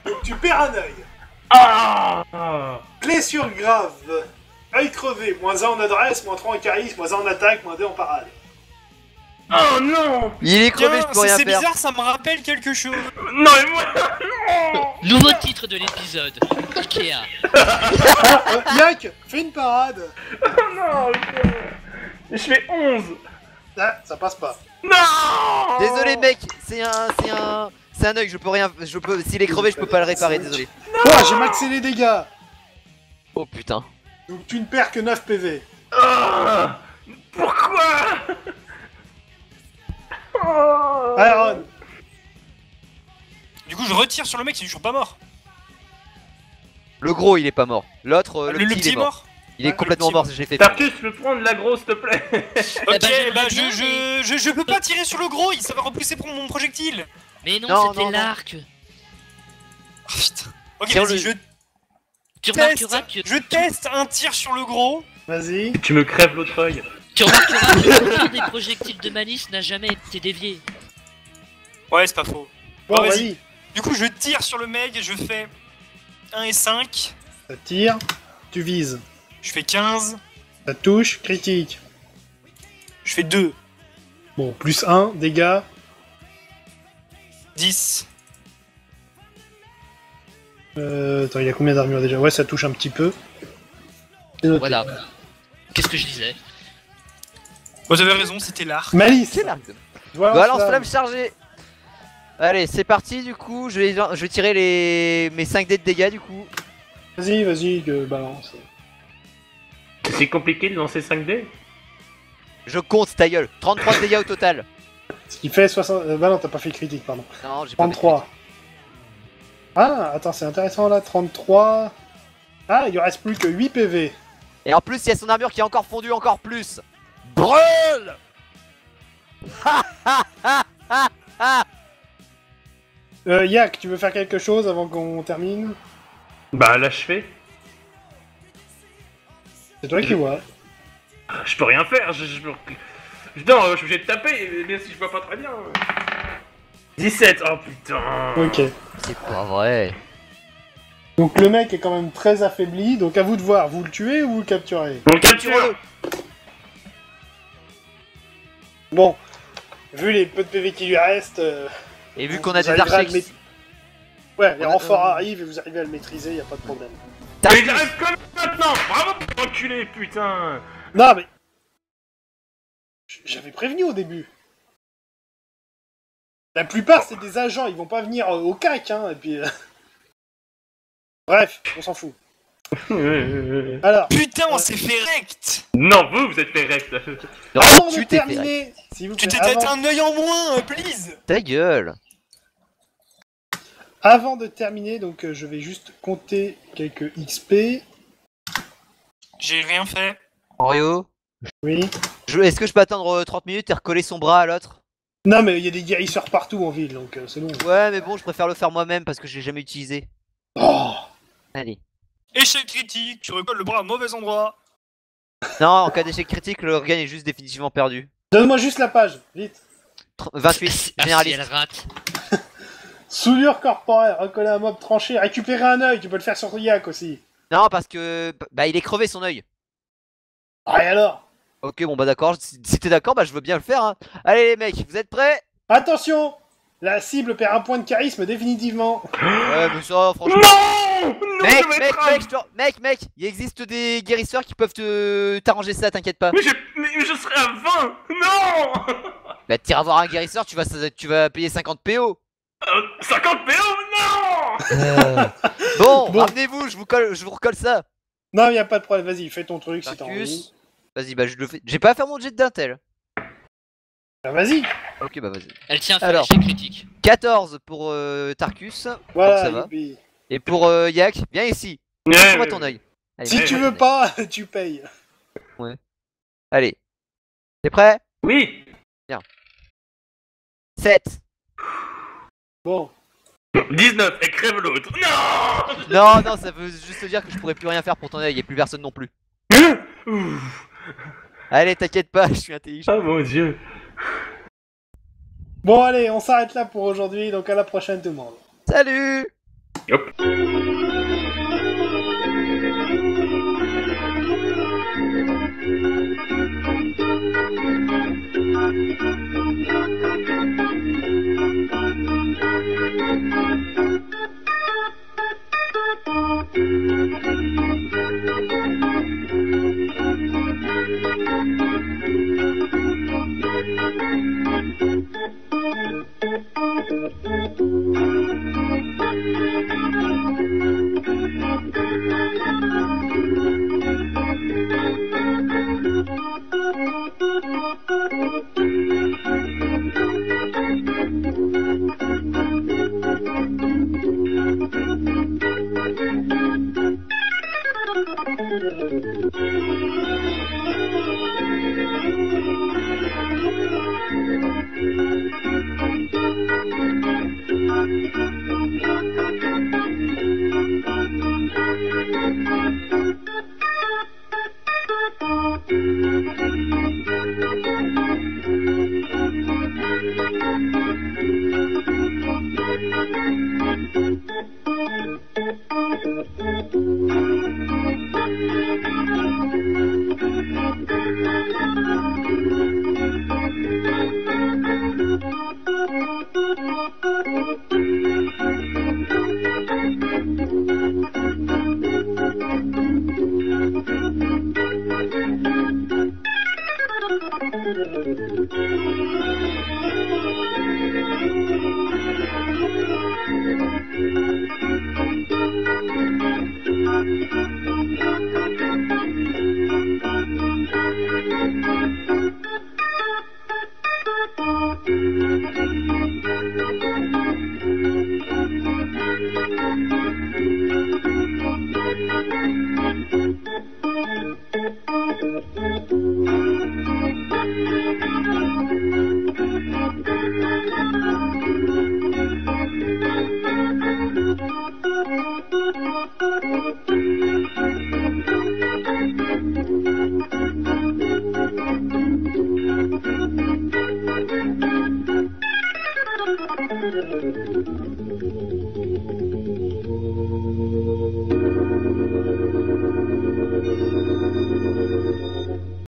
donc tu perds un œil. Ah Blessure grave. Œil crevé, -1 en adresse, -3 en charisme, -1 en attaque, -2 en parade. Oh non. Il est crevé, je peux rien c'est faire. bizarre, ça me rappelle quelque chose. Non mais moi. Nouveau titre de l'épisode. Ikea. Yak, fais une parade. Non, putain. Je fais 11. Ah, ça passe pas. Non. Désolé mec, c'est un œil, je peux rien, s'il est crevé, je peux pas le réparer, désolé. Oh, j'ai maxé les dégâts. Oh putain. Donc tu ne perds que 9 PV. Ah. Pourquoi? Oh. Aaron. Du coup, je retire sur le mec, il est toujours pas mort. Le gros, il est pas mort. L'autre, Le le petit petit, est mort. Il est Ah, complètement le mort, petit je l'ai fait. Tarkus, je peux prendre l'agro s'il te plaît. Ok, j'aimerais bah bien, je peux pas tirer sur le gros, ça va repousser pour mon projectile. Mais non, Non, c'était non, non. l'arc. Oh, putain. Ok, Tiens, vas-y, le- Tu teste, remarqueras que je teste un tir sur le gros. Vas-y. Tu me crèves l'autre œil. aucun des projectiles de Malice n'a jamais été dévié. Ouais, c'est pas faux. Bon, vas-y. vas-y. Du coup, je tire sur le mec, je fais 1 et 5, Ça tire. Tu vises. je fais 15, Ça touche. Critique. je fais 2, Bon, plus 1, dégâts. 10. Attends, il a combien d'armure déjà? Ouais, ça touche un petit peu. C'est noté. Voilà. Qu'est-ce que je disais? Vous avez raison, c'était l'arc. Malice. C'est là. Voilà, Balance flamme chargée. Allez, c'est parti du coup, je vais tirer mes 5 dés de dégâts du coup. Vas-y, que balance. C'est compliqué de lancer 5D. Je compte ta gueule, 33 de dégâts au total. Ce qui fait 60... bah non, t'as pas fait critique, pardon. Non, j'ai pas fait 33. Ah, attends, c'est intéressant là, 33... Ah, il lui reste plus que 8 PV. Et en plus, il y a son armure qui est encore fondue encore plus. Brûle. Yak, tu veux faire quelque chose avant qu'on termine? Bah là je fais. C'est toi qui vois. Je peux rien faire. Non, je suis obligé de taper, même si je vois pas très bien. 17, oh putain. Ok. C'est pas vrai. Donc le mec est quand même très affaibli, donc à vous de voir, vous le tuez ou vous le capturez? On le capture. Bon, vu les peu de PV qui lui restent... Et vu vous- qu'on a vous des arriverez à archers le qui... Ouais, les On a- renforts arrivent et vous arrivez à le maîtriser, y a pas de problème. Mais j'arrive comme maintenant. Bravo, enculé, putain. Non mais... J'avais prévenu au début. La plupart c'est des agents, ils vont pas venir au CAC, hein, et puis... Bref, on s'en fout. Alors, Putain, on s'est fait rect. Non, vous êtes fait rect. Non, avant de tu t'es fait terminer, s'il vous Tu plaît, t'es peut-être avant, un œil en moins, please. ta gueule. avant de terminer, donc je vais juste compter quelques XP. J'ai rien fait. Mario, Oui. est-ce que je peux attendre 30 minutes et recoller son bras à l'autre? Non mais il y a des guérisseurs partout en ville, donc c'est bon. Ouais, mais bon, je préfère le faire moi-même parce que je l'ai jamais utilisé. Oh. Allez. Échec critique, tu recolles le bras au mauvais endroit. Non, en cas d'échec critique, le organe est juste définitivement perdu. Donne-moi juste la page, vite. 28, Ah, si elle généraliste. rate. Souillure corporelle, recoller un mob tranché, récupérer un œil, tu peux le faire sur Yak aussi. Non, parce que bah il est crevé son œil. Ah et alors? Ok, bon bah d'accord, si t'es d'accord, bah je veux bien le faire. Hein. Allez les mecs, vous êtes prêts? Attention! La cible perd un point de charisme définitivement. Ouais, mais ça, franchement. Non, non, Mec, je vais mec, être mec, il existe des guérisseurs qui peuvent t'arranger ça, t'inquiète pas. mais je serai à 20. Non. Bah t'iras voir un guérisseur, tu vas payer 50 PO. 50 PO, non. Bon, Bon. ramenez-vous, je vous recolle ça. Non, y a pas de problème, vas-y, fais ton truc si t'as envie. Tarkus. Vas-y, bah je le fais. J'ai pas à faire mon jet d'intel. Ah, vas-y, Ok, bah vas-y. Elle tient à faire Alors. l'échec critique. 14 pour Tarkus. voilà, ça va. youpi. Et pour Yak, viens ici. Ouais, Montre-moi ouais, ton ouais. œil. Allez, Si montre-moi tu ton veux œil. pas, tu payes. Allez. T'es prêt? Oui. 7. Bon, 19 et crève l'autre. Non. Non, non, ça veut juste dire que je pourrais plus rien faire pour ton œil et plus personne non plus. Ouf. Allez, t'inquiète pas, je suis intelligent. Oh mon dieu. bon allez, on s'arrête là pour aujourd'hui, donc à la prochaine tout le monde. Salut! Hop.